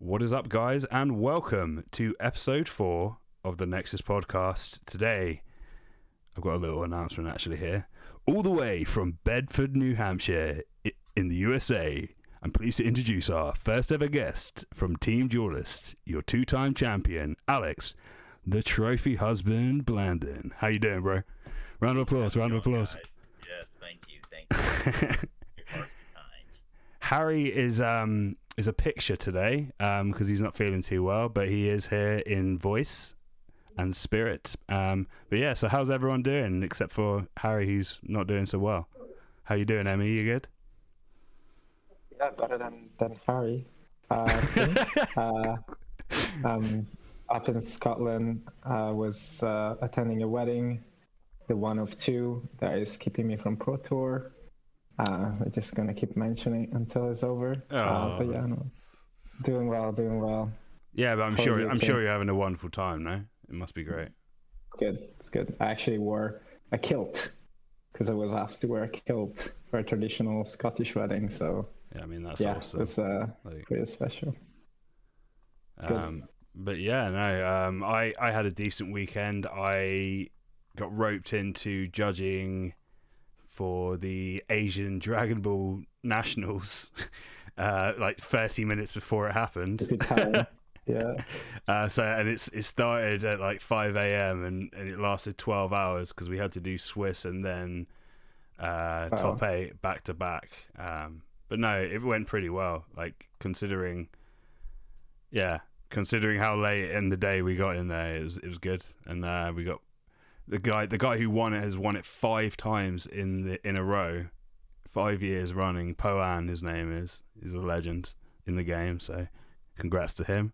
What is up, guys, and welcome to episode 4 of the Nexus Podcast. Today, I've got a little announcement actually here. All the way from Bedford, New Hampshire, in the USA, I'm pleased to introduce our first ever guest from Team Duelist, your two-time champion, Alex, the trophy husband, Blandin. How you doing, bro? Round of applause, round of applause. Yes, thank you. Your heart's kind. Harry is a picture today because he's not feeling too well, but he is here in voice and spirit. But yeah, so how's everyone doing except for Harry, who's not doing so well? How you doing, Emmy? You good? Yeah, better than Harry. Up in Scotland, was attending a wedding, the one of two that is keeping me from Pro Tour. We're just gonna keep mentioning it until it's over. But yeah, no, doing well. Yeah, but I'm sure you're having a wonderful time, no? It must be great. It's good. I actually wore a kilt because I was asked to wear a kilt for a traditional Scottish wedding. So yeah, I mean that's awesome. It was pretty special. But yeah, no, I had a decent weekend. I got roped into judging for the Asian Dragon Ball Nationals, like 30 minutes before it happened. Yeah. So it started at like 5 a.m. and it lasted 12 hours because we had to do Swiss and then top 8 back to back. But no, it went pretty well. Like considering how late in the day we got in there, it was good. And we got the guy who won it has won it 5 times in a row, 5 years running. Poan, his name is. He's a legend in the game. So congrats to him.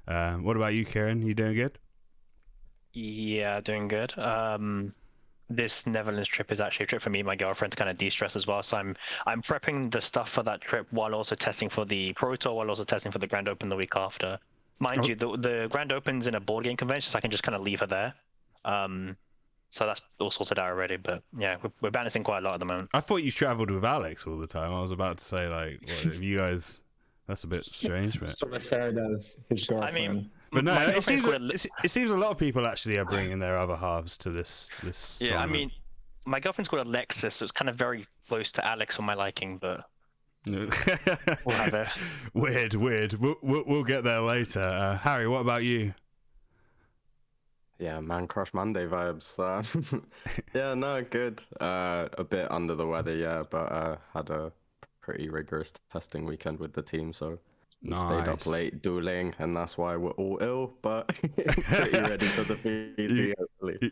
What about you, Kieran? You doing good? Yeah, doing good. This Netherlands trip is actually a trip for me and my girlfriend to kind of de-stress as well. So I'm prepping the stuff for that trip while also testing for the Pro Tour, while also testing for the Grand Open the week after. Mind you, the Grand Open's in a board game convention, so I can just kind of leave her there. So that's all sorted out already. But yeah, we're balancing quite a lot at the moment. I thought you travelled with Alex all the time. I was about to say, like, what, you guys... That's a bit strange, but... So shared as his girlfriend. I mean... But no, it seems a lot of people actually are bringing their other halves to this Yeah, tournament. I mean, my girlfriend's called Alexis, so it's kind of very close to Alex for my liking, but... We'll have it. Weird. We'll get there later. Harry, what about you? Yeah, Man Crush Monday vibes. Yeah, no, good. A bit under the weather, yeah, but had a pretty rigorous testing weekend with the team, so we stayed up late dueling, and that's why we're all ill, but pretty ready for the PT, hopefully.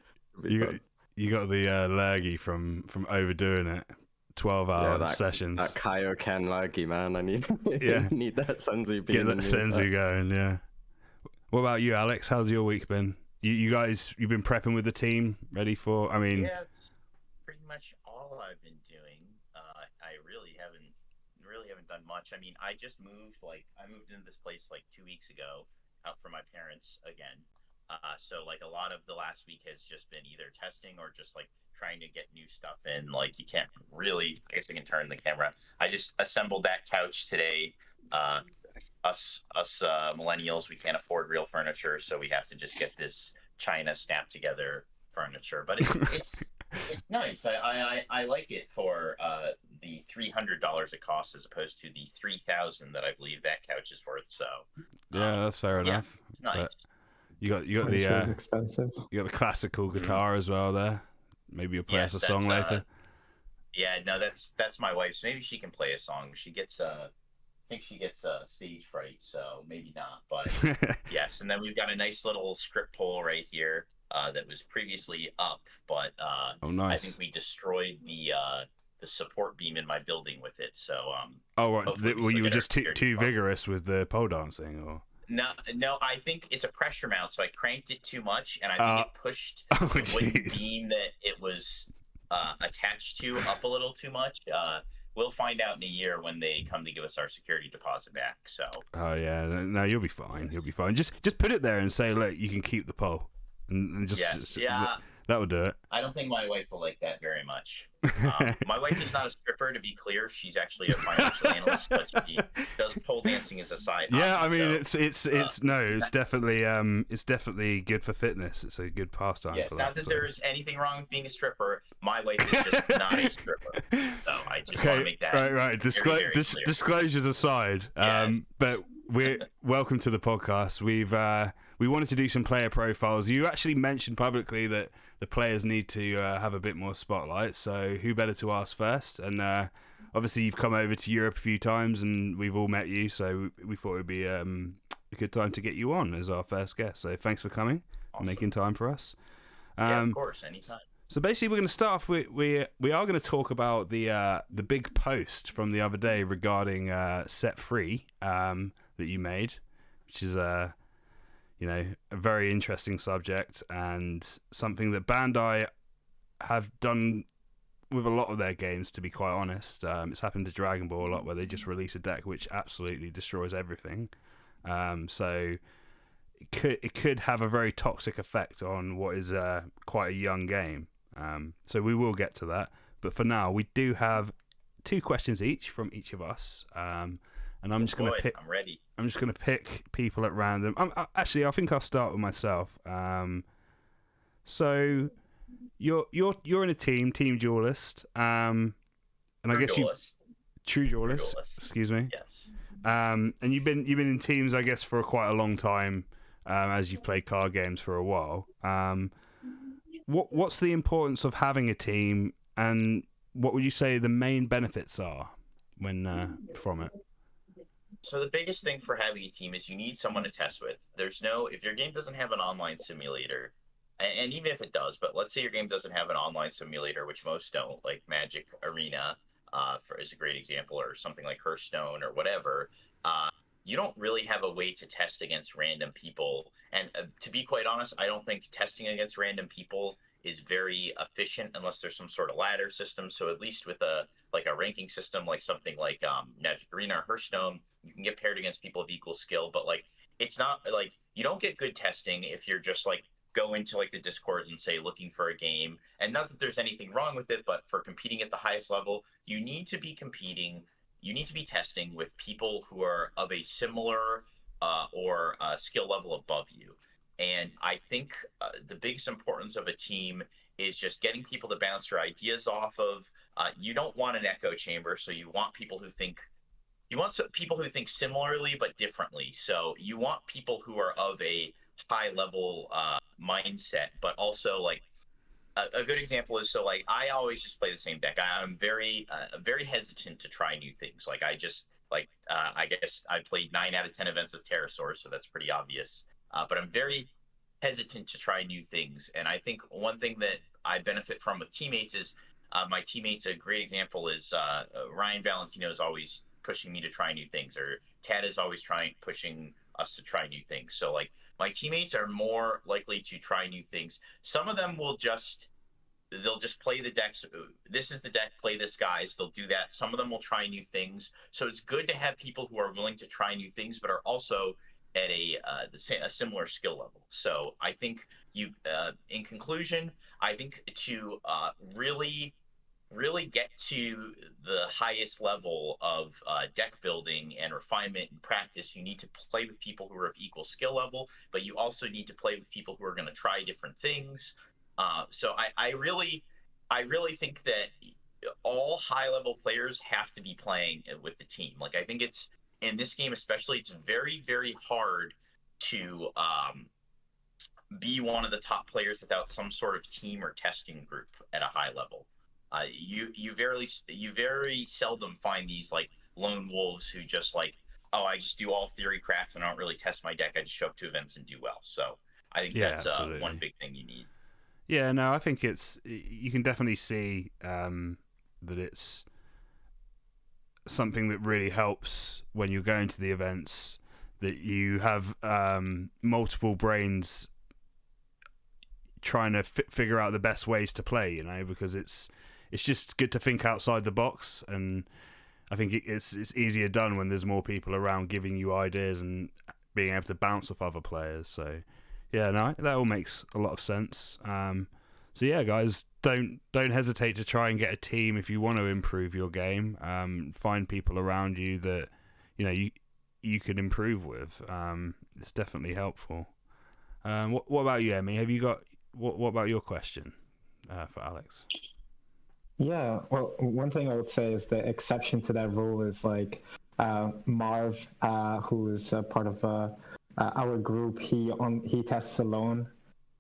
You got the lurgy from overdoing it. 12-hour sessions. That Kaioken lurgy, man. I need that senzu beam. Get that senzu going, yeah. What about you, Alex? How's your week been? You guys, you've been prepping with the team, ready for? I mean, yeah, it's pretty much all I've been doing. I really haven't done much. I mean, I moved into this place like 2 weeks ago, out for my parents again. So like a lot of the last week has just been either testing or just like trying to get new stuff in. Like you can't really, I guess I can turn the camera. I just assembled that couch today. Us millennials, we can't afford real furniture, so we have to just get this China snap together furniture. But it's nice. I like it for the $300 it costs as opposed to the $3,000 that I believe that couch is worth. So yeah, that's fair enough. Nice. But you got the expensive. You got the classical guitar as well there. Maybe you'll play us a song later. Yeah, no, that's my wife's. Maybe she can play a song. She gets I think she gets stage fright, so maybe not. But yes, and then we've got a nice little strip pole right here that was previously up, but nice. I think we destroyed the support beam in my building with it. So right. Well, you were just too vigorous with the pole dancing, or? No, I think it's a pressure mount, so I cranked it too much, and I think it pushed the wooden beam that it was attached to up a little too much. We'll find out in a year when they come to give us our security deposit back. So. Oh yeah, no, you'll be fine. You'll be fine. Just put it there and say, look, you can keep the pole, and just yeah. That would do it. I don't think my wife will like that very much. My wife is not a stripper. stripper, to be clear. She's actually a financial analyst, but she does pole dancing as a side hobby. Yeah, I mean, so, it's definitely good for fitness. It's a good pastime. Yes, for not that so. there's anything wrong with being a stripper. My wife is just not a stripper. So I just want to make that right. very clear. Disclosures aside, Yes. but we're welcome to the podcast. We wanted to do some player profiles. You actually mentioned publicly that the players need to have a bit more spotlight. So who better to ask first? And obviously you've come over to Europe a few times, and we've all met you. So we thought it'd be a good time to get you on as our first guest. So thanks for coming. Awesome. Making time for us. Yeah, of course, anytime. So basically, we're going to start off with we are going to talk about the big post from the other day regarding Set Free that you made, which is a very interesting subject and something that Bandai have done with a lot of their games. To be quite honest, it's happened to Dragon Ball a lot, where they just release a deck which absolutely destroys everything. So it could have a very toxic effect on what is quite a young game. So we will get to that. But for now, we do have 2 questions each from each of us. And I'm just going to pick. I'm ready. I'm just going to pick people at random. I think I'll start with myself. So you're in a team Duelist. And I guess Duelist. True Duelist. Duelist. Excuse me. Yes. And you've been in teams, I guess, for quite a long time, as you've played card games for a while. What's the importance of having a team, and what would you say the main benefits are when from it? So the biggest thing for having a team is you need someone to test with. If your game doesn't have an online simulator, and even if it does, but let's say your game doesn't have an online simulator, which most don't, like Magic Arena is a great example, or something like Hearthstone or whatever, you don't really have a way to test against random people. And to be quite honest, I don't think testing against random people is very efficient unless there's some sort of ladder system. So at least with a ranking system, like something like Magic Arena or Hearthstone, you can get paired against people of equal skill. But like, it's not like, you don't get good testing if you're just like go into like the Discord and say looking for a game. And not that there's anything wrong with it, but for competing at the highest level, you need to be testing with people who are of a similar or skill level above you. And I think the biggest importance of a team is just getting people to bounce your ideas off of. You don't want an echo chamber, so you want people who think similarly but differently. So you want people who are of a high level mindset, but also like a good example is, so like I always just play the same deck. I'm very hesitant to try new things. Like I guess I played 9 out of 10 events with Pterosaur, so that's pretty obvious. But I'm very hesitant to try new things. And I think one thing that I benefit from with teammates is my teammates. A great example is Ryan Valentino is always pushing me to try new things, or Tad is always pushing us to try new things. So like my teammates are more likely to try new things. Some of them they'll just play the decks. This is the deck, play this, guys. They'll do that. Some of them will try new things. So it's good to have people who are willing to try new things, but are also at a similar skill level. So I think in conclusion, I think to really get to the highest level of deck building and refinement and practice, you need to play with people who are of equal skill level, but you also need to play with people who are going to try different things. So I really think that all high level players have to be playing with the team. Like I think it's, in this game especially, it's very, very hard to be one of the top players without some sort of team or testing group at a high level. You very seldom find these like lone wolves who just like, oh, I just do all theory crafts and I don't really test my deck. I just show up to events and do well. So I think that's one big thing you need. Yeah, no, I think you can definitely see that it's something that really helps when you're going to the events, that you have multiple brains trying to figure out the best ways to play, because it's just good to think outside the box, and I think it's easier done when there's more people around giving you ideas and being able to bounce off other players. So yeah, no, that all makes a lot of sense. So yeah, guys, don't hesitate to try and get a team if you want to improve your game. Find people around you that you can improve with. It's definitely helpful. What about you, Emmy? Have you got what about your question for Alex? Yeah, well, one thing I would say is the exception to that rule is like Marv, who is part of our group. He tests alone,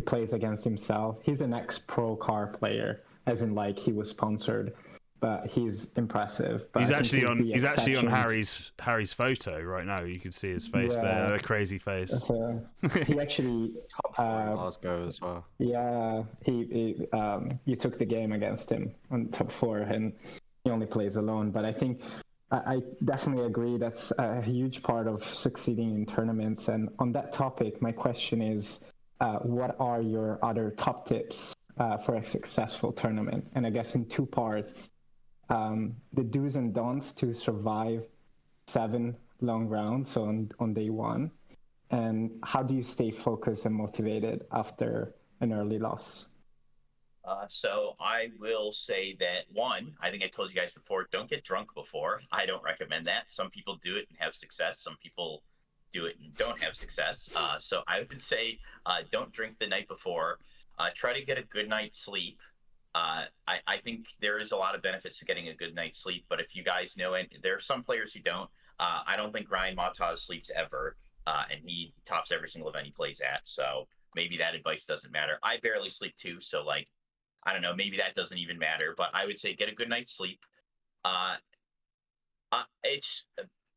plays against himself. He's an ex-pro car player, as in like he was sponsored, but he's impressive. But He's I think actually on. the He's actually on exceptions. Harry's photo right now. You can see his face Yeah. there, the crazy face. So he actually Top 4 in Glasgow as well. Yeah, you took the game against him on top 4, and he only plays alone. But I think I definitely agree that's a huge part of succeeding in tournaments. And on that topic, my question is, what are your other top tips for a successful tournament? And I guess in 2 parts, the do's and don'ts to survive 7 long rounds on day 1. And how do you stay focused and motivated after an early loss? So I will say that, one, I think I told you guys before, don't get drunk before. I don't recommend that. Some people do it and have success. Some people do it and don't have success. So I would say don't drink the night before. Try to get a good night's sleep. I think there is a lot of benefits to getting a good night's sleep, but if you guys know it, there are some players who don't. I don't think Ryan Mataz sleeps ever. And he tops every single event he plays at. So maybe that advice doesn't matter. I barely sleep too. So like, I don't know, maybe that doesn't even matter, but I would say get a good night's sleep. It's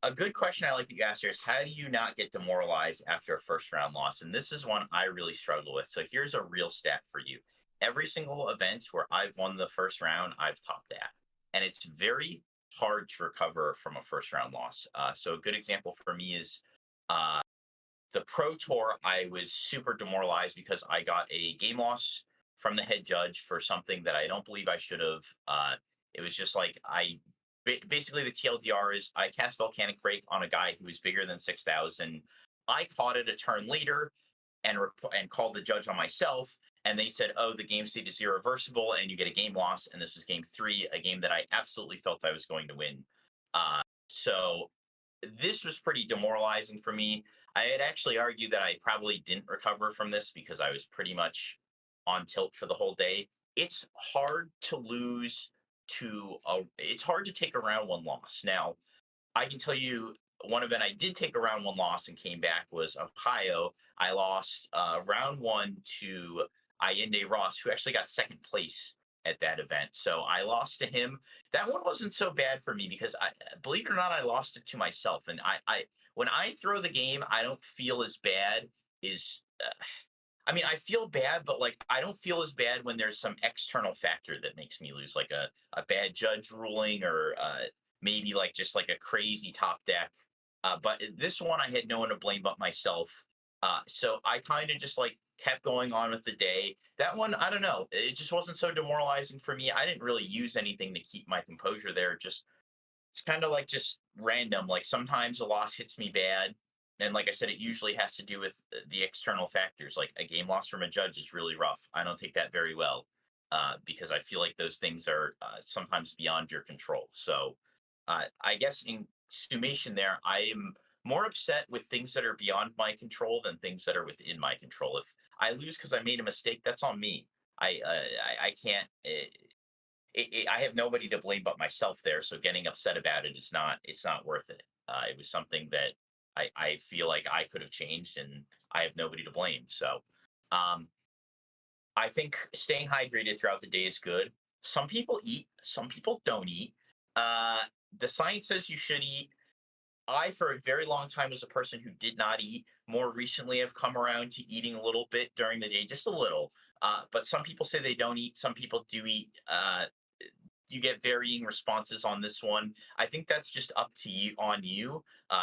a good question I like to ask here is, how do you not get demoralized after a first round loss? And this is one I really struggle with. So here's a real stat for you. Every single event where I've won the first round, I've topped at. And it's very hard to recover from a first round loss. So a good example for me is the Pro Tour. I was super demoralized because I got a game loss from the head judge for something that I don't believe I should have. It was just like basically the TLDR is I cast Volcanic Break on a guy who was bigger than 6,000. I caught it a turn later and called the judge on myself. And they said, oh, the game state is irreversible and you get a game loss. And this was game 3, a game that I absolutely felt I was going to win. So this was pretty demoralizing for me. I had actually argued that I probably didn't recover from this because I was pretty much on tilt for the whole day. It's hard to lose it's hard to take a round 1 loss. Now, I can tell you one event I did take a round 1 loss and came back was Ohio. I lost round 1 to Allende Ross, who actually got 2nd place at that event. So I lost to him. That one wasn't so bad for me because believe it or not, I lost it to myself. And I when I throw the game, I don't feel as bad as, I mean, I feel bad, but like, I don't feel as bad when there's some external factor that makes me lose, like a bad judge ruling or maybe like just like a crazy top deck. But this one, I had no one to blame but myself. So I kind of just like kept going on with the day. That one, I don't know. It just wasn't so demoralizing for me. I didn't really use anything to keep my composure there. It's kind of like just random. Like sometimes a loss hits me bad. And like I said, it usually has to do with the external factors. Like a game loss from a judge is really rough. I don't take that very well because I feel like those things are sometimes beyond your control. So I guess in summation there, I am more upset with things that are beyond my control than things that are within my control. If I lose because I made a mistake, that's on me. I can't. I have nobody to blame but myself there. So getting upset about it is not. It's not worth it. It was something that I feel like I could have changed, and I have nobody to blame. So I think staying hydrated throughout the day is good. Some people eat, some people don't eat. The science says you should eat. I, for a very long time, was a person who did not eat. More recently, I've come around to eating a little bit during the day, just a little. But some people say they don't eat. Some people do eat. You get varying responses on this one. I think that's just up to you.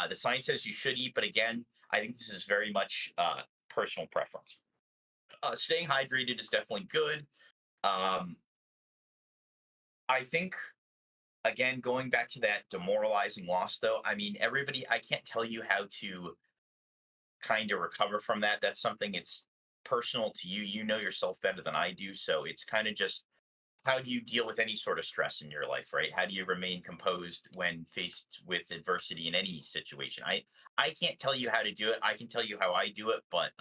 The science says you should eat, but again, I think this is very much personal preference. Staying hydrated is definitely good. I think, again, going back to that demoralizing loss, though, I mean, I can't tell you how to kind of recover from that. That's something personal to you. You know yourself better than I do, so it's kind of just how do you deal with any sort of stress in your life, right? How do you remain composed when faced with adversity in any situation? I can't tell you how to do it. I can tell you how I do it, but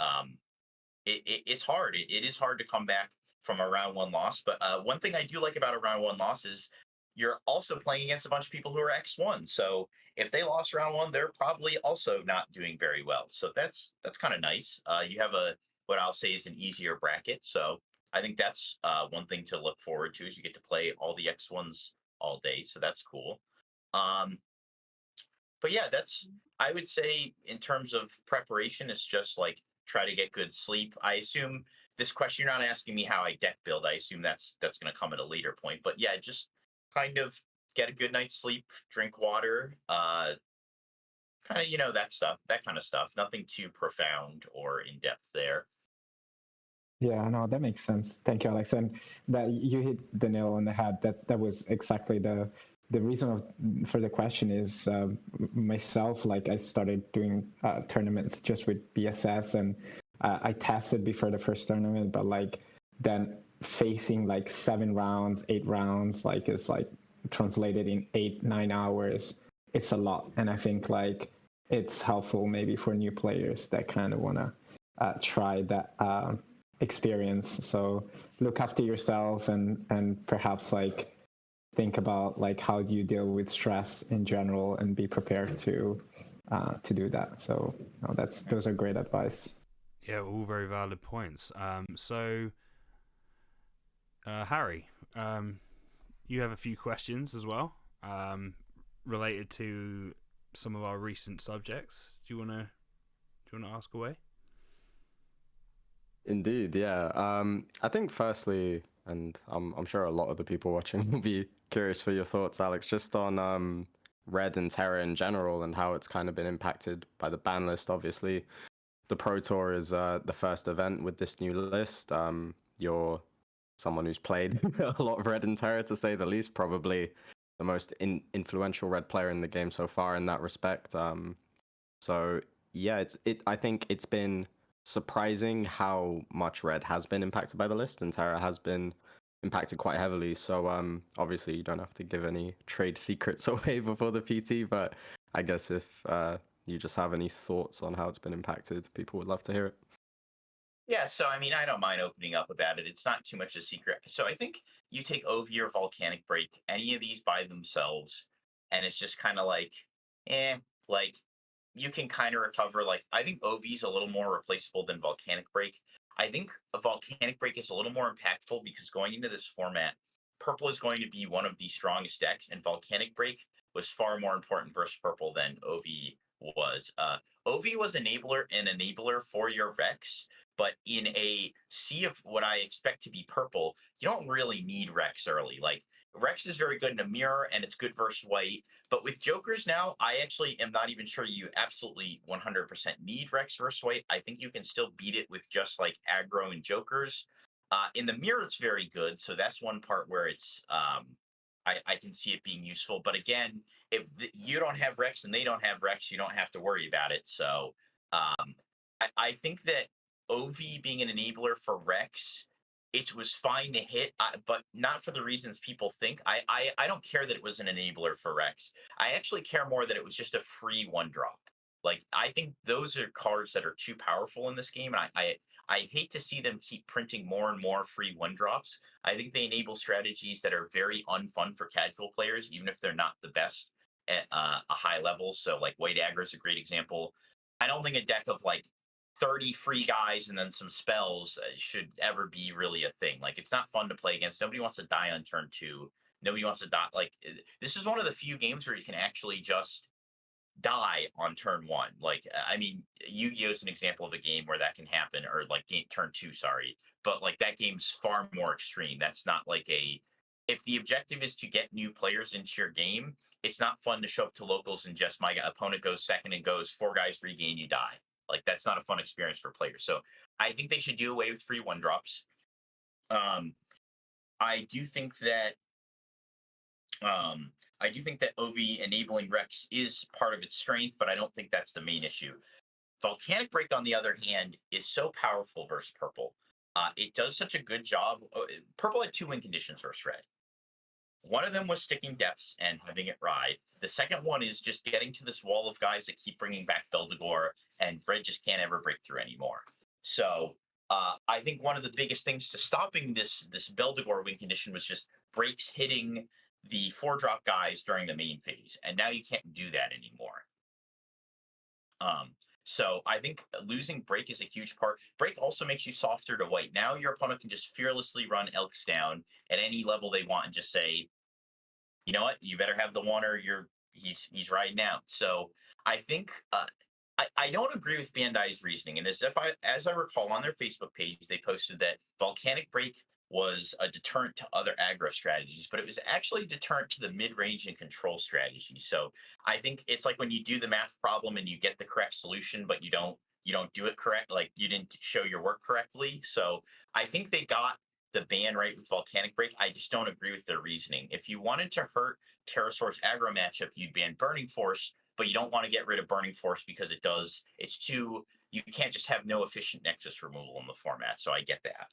it's hard. It is hard to come back from a round one loss. But one thing I do like about a round one loss is you're also playing against a bunch of people who are X1. So if they lost round one, they're probably also not doing very well. So that's kind of nice. You have a what I'll say is an easier bracket. So I think that's one thing to look forward to is you get to play all the X1s all day. So that's cool. But yeah, that's I would say in terms of preparation, it's just like try to get good sleep. I assume this question you're not asking me how I deck build. I assume that's going to come at a later point. But yeah, just kind of get a good night's sleep, drink water, kind of that stuff, that kind of stuff. Nothing too profound or in depth there. Yeah, no, that makes sense. Thank you, Alex. And that you hit the nail on the head. That was exactly the reason for the question is myself. Like I started doing tournaments just with BSS, and I tested before the first tournament, but like then facing like 7 rounds, 8 rounds, like is like translated in 8-9 hours. It's a lot, and I think like it's helpful maybe for new players that kind of want to try that experience. So look after yourself and perhaps like think about like how do you deal with stress in general and be prepared to do that. So those are great advice. Yeah, all very valid points. So Harry, you have a few questions as well related to some of our recent subjects. Do you want to ask away? Indeed, yeah. I think firstly, and I'm sure a lot of the people watching will be curious for your thoughts, Alex, just on Red and Terra in general and how it's kind of been impacted by the ban list. Obviously, the Pro Tour is the first event with this new list. You're someone who's played a lot of Red and Terra, to say the least, probably the most influential Red player in the game so far in that respect. So yeah, I think it's been surprising how much Red has been impacted by the list, and Terra has been impacted quite heavily. So obviously you don't have to give any trade secrets away before the PT, but I guess if you just have any thoughts on how it's been impacted, people would love to hear it. Yeah, so I mean, I don't mind opening up about it. It's not too much a secret. So I think you take OV or Volcanic Break, any of these by themselves, and it's just kind of like you can kind of recover. Like I think OV is a little more replaceable than Volcanic Break. I think a Volcanic Break is a little more impactful because going into this format, Purple is going to be one of the strongest decks, and Volcanic Break was far more important versus Purple than OV was. OV was an enabler for your Vex, but in a sea of what I expect to be Purple, you don't really need Rex early. Like Rex is very good in a mirror and it's good versus white. But with Jokers now, I actually am not even sure you absolutely 100% need Rex versus white. I think you can still beat it with just like aggro and Jokers. In the mirror, it's very good. So that's one part where it's I can see it being useful. But again, if you don't have Rex and they don't have Rex, you don't have to worry about it. So I think that OV being an enabler for Rex, it was fine to hit, but not for the reasons people think. I don't care that it was an enabler for Rex. I actually care more that it was just a free 1-drop. Like I think those are cards that are too powerful in this game, and I hate to see them keep printing more and more free 1-drops. I think they enable strategies that are very unfun for casual players, even if they're not the best at a high level. So like White Aggro is a great example. I don't think a deck of like 30 free guys and then some spells should ever be really a thing. Like it's not fun to play against. Nobody wants to die on turn 2. Nobody wants to die. Like this is one of the few games where you can actually just die on turn 1. Like I mean, Yu-Gi-Oh is an example of a game where that can happen, or like turn 2, sorry. But like that game's far more extreme. That's not like if the objective is to get new players into your game, it's not fun to show up to locals and just my opponent goes second and goes 4 guys regain, you die. Like that's not a fun experience for players. So I think they should do away with free 1-drops. I do think that OV enabling Rex is part of its strength, but I don't think that's the main issue. Volcanic Break, on the other hand, is so powerful versus purple. It does such a good job. Purple had 2 win conditions versus red. One of them was sticking depths and having it ride. The second one is just getting to this wall of guys that keep bringing back Beldegor, and red just can't ever break through anymore. So I think one of the biggest things to stopping this Beldegor win condition was just breaks hitting the 4-drop guys during the main phase, and now you can't do that anymore. So I think losing Break is a huge part. Break also makes you softer to white. Now your opponent can just fearlessly run Elks down at any level they want and just say, you know what, you better have the one or he's riding out. So I think I don't agree with Bandai's reasoning. And as I recall on their Facebook page, they posted that Volcanic Break was a deterrent to other aggro strategies, but it was actually a deterrent to the mid-range and control strategies. So I think it's like when you do the math problem and you get the correct solution, but you don't do it correct, like you didn't show your work correctly. So I think they got the ban right with Volcanic Break. I just don't agree with their reasoning. If you wanted to hurt Terrasaur's aggro matchup, you'd ban Burning Force, but you don't want to get rid of Burning Force because you can't just have no efficient Nexus removal in the format. So I get that.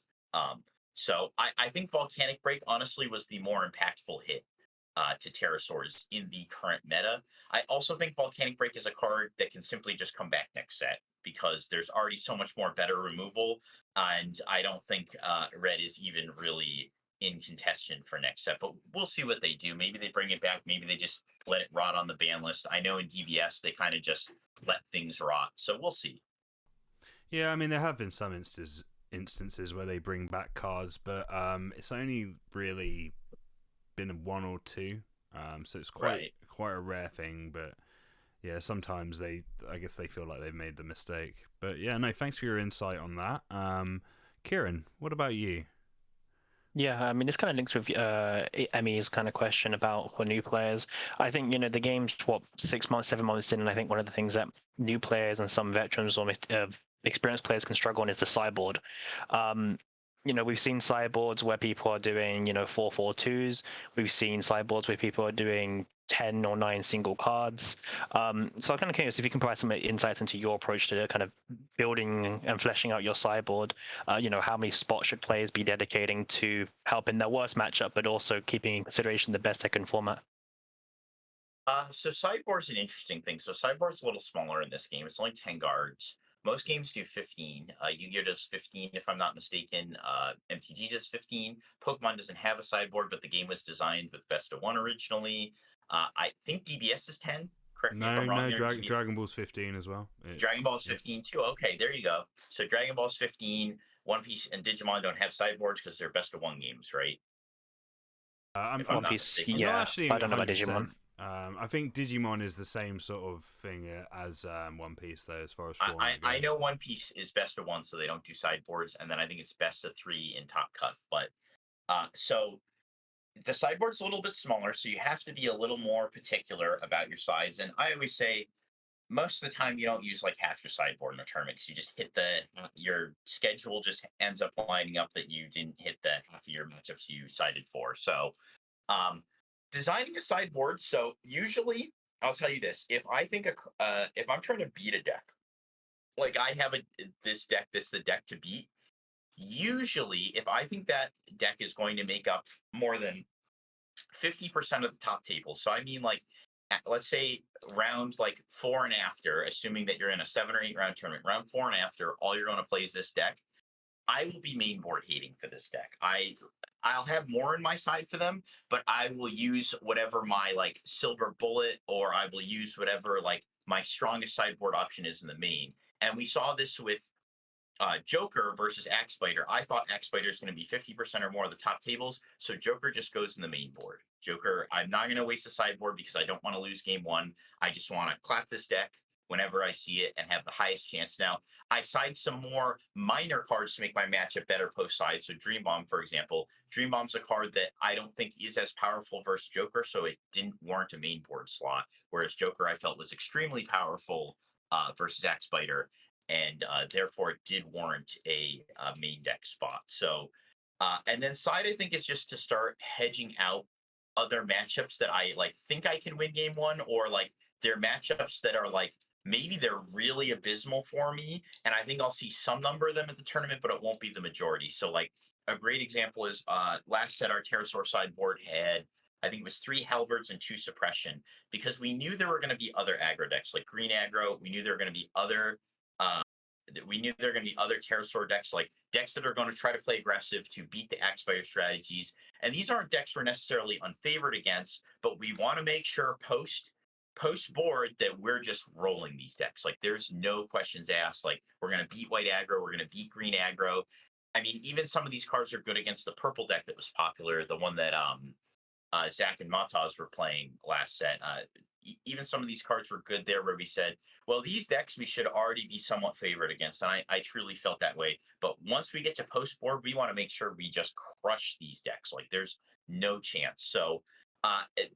So I think Volcanic Break honestly was the more impactful hit to Terrasaurs in the current meta. I also think Volcanic Break is a card that can simply just come back next set because there's already so much more better removal, and I don't think red is even really in contention for next set. But we'll see what they do. Maybe they bring it back. Maybe they just let it rot on the ban list. I know in DBS they kind of just let things rot. So we'll see. Yeah, I mean, there have been some instances where they bring back cards, but it's only really been 1 or 2, so it's quite a rare thing. But yeah, sometimes I guess they feel like they've made the mistake. But yeah, no, thanks for your insight on that. Kieran, what about you? Yeah, I mean, this kind of links with Emmy's kind of question about for new players. I think, the game's, 6 months, 7 months in, and I think one of the things that new players and some veterans or experienced players can struggle on is the sideboard. We've seen sideboards where people are doing, 4-4-2s. We've seen sideboards where people are doing 10 or 9 single cards. So I'm kind of curious if you can provide some insights into your approach to kind of building and fleshing out your sideboard. How many spots should players be dedicating to help in their worst matchup, but also keeping in consideration the best second format? So sideboard's an interesting thing. So sideboard's a little smaller in this game. It's only 10 guards. Most games do 15. Yu-Gi-Oh does 15, if I'm not mistaken. MTG does 15. Pokemon doesn't have a sideboard, but the game was designed with best of 1 originally. I think DBS is 10. Correct me if I'm wrong. Dragon Ball's 15 as well. Dragon Ball's 15 too. Okay, there you go. So Dragon Ball's 15. One Piece and Digimon don't have sideboards because they're best of 1 games, right? One Piece, yeah. I don't know about Digimon. I think Digimon is the same sort of thing as One Piece, though, as far as format I know One Piece is best of 1, so they don't do sideboards, and then I think it's best of 3 in Top Cut. But so the sideboard's a little bit smaller, so you have to be a little more particular about your sides. And I always say most of the time you don't use like half your sideboard in a tournament because you just hit your schedule just ends up lining up that you didn't hit the half of your matchups you sided for. So designing a sideboard. So usually, I'll tell you this: if I'm trying to beat a deck, like I have this deck that's the deck to beat. Usually, if I think that deck is going to make up more than 50% of the top tables, so I mean, like, let's say round like 4 and after, assuming that you're in a 7 or 8 round tournament, round 4 and after, all you're going to play is this deck. I will be main board hating for this deck. I'll have more in my side for them, but I will use whatever my like silver bullet, or I will use whatever like my strongest sideboard option is in the main. And we saw this with Joker versus Axe Spider. I thought Axe Spider is going to be 50% or more of the top tables, so Joker just goes in the main board. Joker, I'm not going to waste a sideboard because I don't want to lose game 1. I just want to clap this deck whenever I see it and have the highest chance. Now, I side some more minor cards to make my matchup better post-side. So Dream Bomb, for example. Dream Bomb's a card that I don't think is as powerful versus Joker, so it didn't warrant a main board slot, whereas Joker I felt was extremely powerful versus Axe Spider, and therefore it did warrant a main deck spot. So, and then side, I think, is just to start hedging out other matchups that I like think I can win game 1, or like they're matchups that are like maybe they're really abysmal for me, and I think I'll see some number of them at the tournament, but it won't be the majority. So like a great example is last set our Pterosaur sideboard had, I think it was 3 halberds and 2 suppression, because we knew there were going to be other aggro decks like green aggro. We knew there were going to be other Pterosaur decks, like decks that are going to try to play aggressive to beat the Axe Spider strategies. And these aren't decks we're necessarily unfavored against, but we want to make sure post board that we're just rolling these decks. Like there's no questions asked. Like we're going to beat white aggro, we're going to beat green aggro. I mean, even some of these cards are good against the purple deck that was popular, the one that Zach and Mataz were playing last set. Even some of these cards were good there, where we said, well, these decks we should already be somewhat favored against, and I truly felt that way. But once we get to post board, we want to make sure we just crush these decks. Like there's no chance. So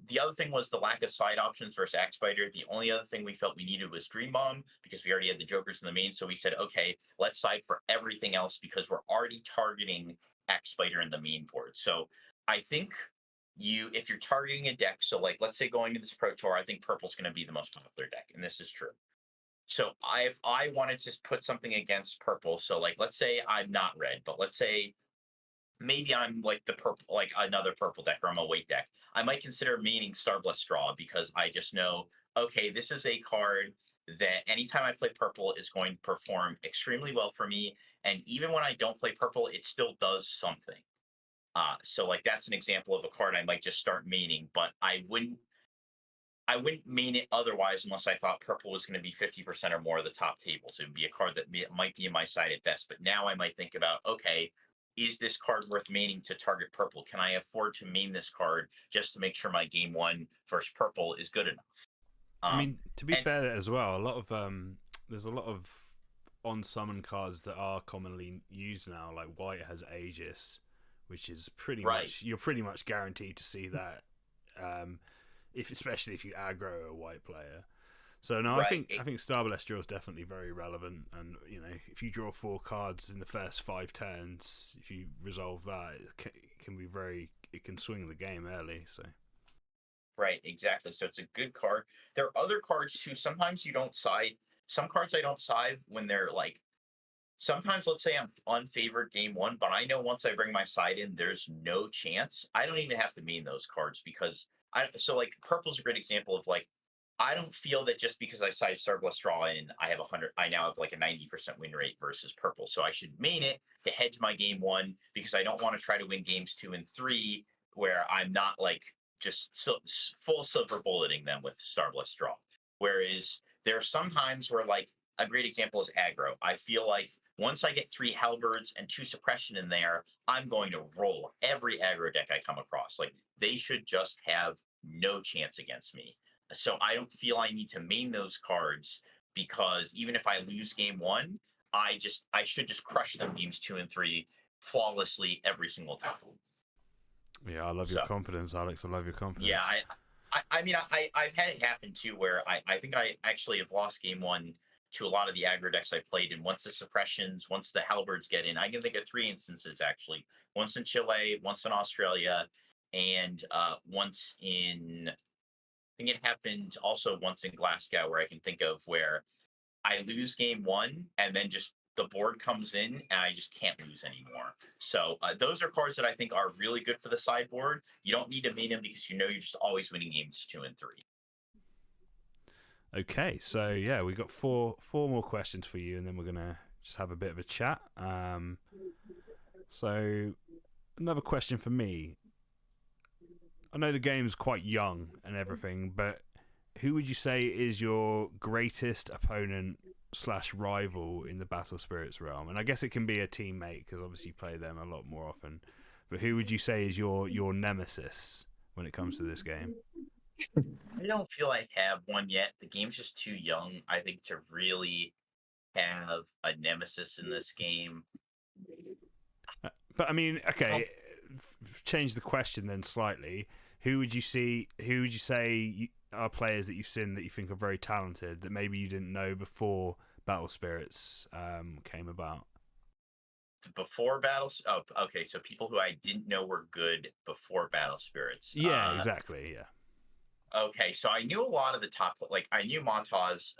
the other thing was the lack of side options versus Axe Spider. The only other thing we felt we needed was Dream Bomb, because we already had the Jokers in the main. So we said, okay, let's side for everything else, because we're already targeting Axe Spider in the main board. So I think if you're targeting a deck, so like let's say going to this Pro Tour, I think purple's going to be the most popular deck, and this is true. So if I wanted to put something against purple, so like let's say I'm not red, but let's say maybe I'm like the purple, like another purple deck, or I'm a white deck, I might consider meaning Starblast Draw, because I just know, okay, this is a card that anytime I play purple is going to perform extremely well for me, and even when I don't play purple, it still does something. So like that's an example of a card I might just start maining, but I wouldn't main it otherwise unless I thought purple was going to be 50% or more of the top tables. It would be a card that might be in my side at best. But now I might think about, okay, is this card worth maining to target purple? Can I afford to main this card just to make sure my game 1 versus purple is good enough? I mean, to be fair as well, there's a lot of on summon cards that are commonly used now. Like white has Aegis, which is pretty much, you're pretty much guaranteed to see that, especially if you aggro a white player. So no, I think Starblast Draw is definitely very relevant, and you know, if you draw 4 cards in the first 5 turns, if you resolve that, it can swing the game early. So right, exactly. So it's a good card. There are other cards too. Sometimes you don't side. Some cards I don't side when they're like. Sometimes, let's say I'm unfavored game 1, but I know once I bring my side in, there's no chance. I don't even have to main those cards, because so like purple's a great example of like, I don't feel that just because I side Starblast Draw in, I now have like a 90% win rate versus purple. So I should main it to hedge my game 1, because I don't want to try to win games 2 and 3 where I'm not like just full silver bulleting them with Starblast Draw. Whereas there are some times where, like, a great example is aggro. I feel like once I get 3 halberds and 2 suppression in there, I'm going to roll every aggro deck I come across. Like, they should just have no chance against me. So I don't feel I need to main those cards, because even if I lose game 1, I should just crush them games 2 and 3 flawlessly every single time. Yeah, I love your confidence, Alex. I love your confidence. Yeah, I mean, I've had it happen too, where I think I actually have lost game 1 to a lot of the aggro decks I played in. Once the suppressions, once the halberds get in, I can think of 3 instances actually. Once in Chile, once in Australia, and once in, I think it happened also once in Glasgow, where I can think of, where I lose game 1 and then just the board comes in and I just can't lose anymore. So those are cards that I think are really good for the sideboard. You don't need to main them, because you know you're just always winning games 2 and 3. Okay, so yeah, we've got four more questions for you, and then we're gonna just have a bit of a chat. So another question for me. I know the game's quite young and everything, but who would you say is your greatest opponent / rival in the Battle Spirits realm? And I guess it can be a teammate, because obviously you play them a lot more often. But who would you say is your nemesis when it comes to this game? I don't feel I have one yet. The game's just too young, I think, to really have a nemesis in this game. But I mean, okay, change the question then slightly. Who would you say are players that you've seen that you think are very talented that maybe you didn't know before Battle Spirits came about? Before Battles? Oh, okay. So people who I didn't know were good before Battle Spirits. Yeah, exactly. Yeah. Okay, so I knew a lot of the top, like I knew Montaz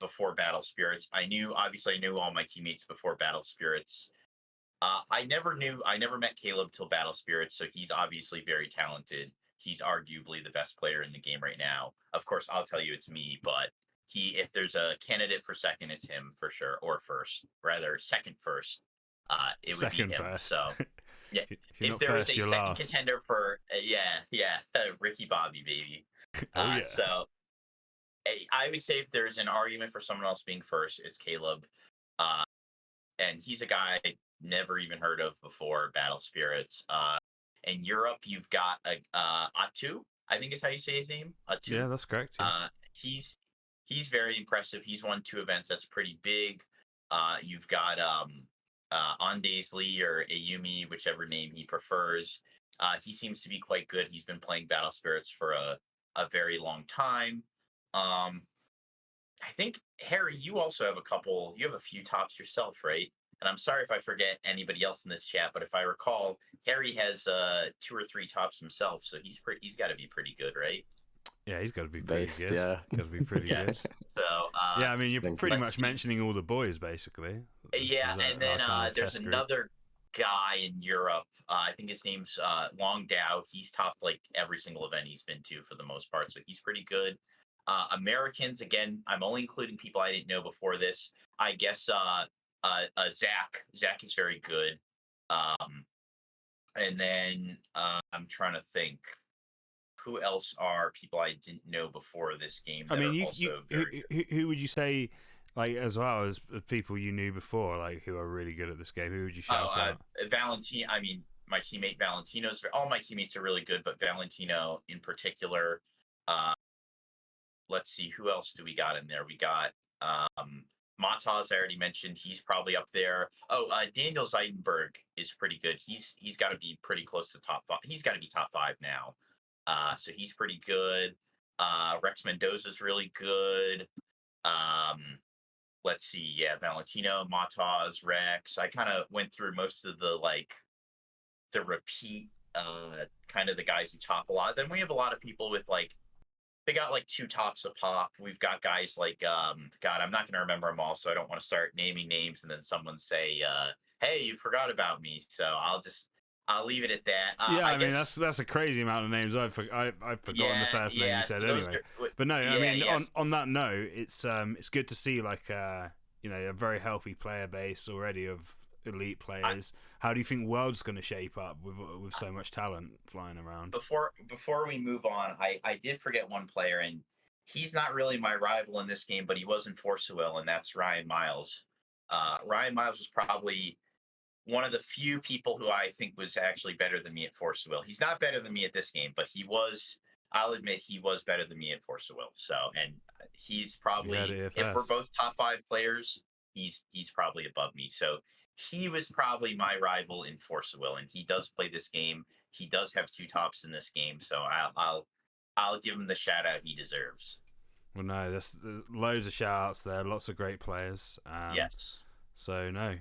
before Battle Spirits. Obviously I knew all my teammates before Battle Spirits. I never met Caleb till Battle Spirits, so he's obviously very talented. He's arguably the best player in the game right now. Of course, I'll tell you it's me, but if there's a candidate for second, it's him for sure, or first, rather second first. It would Second be him. first. So yeah, if there was a second contender for Ricky Bobby, baby. Oh, yeah. So I would say if there's an argument for someone else being first, it's Caleb. And he's a guy I never even heard of before Battle Spirits. In Europe, you've got Atu, I think is how you say his name. Atu. Yeah, that's correct. Yeah. He's very impressive. He's won 2 events. That's pretty big. You've got Ondaisley or Ayumi, whichever name he prefers. He seems to be quite good. He's been playing Battle Spirits for a very long time. I think, Harry, you also have a few tops yourself, right? And I'm sorry if I forget anybody else in this chat, but if I recall, Harry has 2 or 3 tops himself, so he's got to be pretty good, right? Yeah, he's got to be pretty good. Yeah, got to be pretty good. So yeah, I mean, you're pretty much mentioning all the boys, basically. Yeah, and then there's another guy in Europe. I think his name's Long Dao. He's topped like every single event he's been to for the most part, so he's pretty good. Americans, again, I'm only including people I didn't know before this. I guess Zach is very good. And then I'm trying to think who else are people I didn't know before this game that who would you say, like, as well as people you knew before, like, who are really good at this game? Who would you shout out? Valentino. I mean, my teammate Valentino's. All my teammates are really good, but Valentino in particular. Let's see, who else do we got in there? We got Mataz, I already mentioned. He's probably up there. Daniel Zeidenberg is pretty good. He's got to be pretty close to top 5. He's got to be top 5 now. So he's pretty good. Rex Mendoza's really good. Let's see. Yeah, Valentino, Mataz, Rex. I kind of went through most of the repeat kind of the guys who top a lot. Then we have a lot of people with they got 2 tops a pop. We've got guys like God, I'm not going to remember them all, so I don't want to start naming names and then someone say, "Hey, you forgot about me." So I'll leave it at that. Yeah, I mean that's a crazy amount of names. I've forgotten the first name you said anyway. But no, I mean on that note, it's good to see a very healthy player base already of elite players. How do you think World's going to shape up with so much talent flying around? Before we move on, I did forget one player, and he's not really my rival in this game, but he was in Force of Will, and that's Ryan Miles. Ryan Miles was probably one of the few people who I think was actually better than me at Force of Will. He's not better than me at this game, but I'll admit he was better than me at Force of Will. So, and he's probably, if we're both top 5 players, he's probably above me. So he was probably my rival in Force of Will, and he does play this game. He does have 2 tops in this game, so I'll give him the shout out he deserves. Well, no, there's loads of shout outs there, lots of great players. Yes. So no,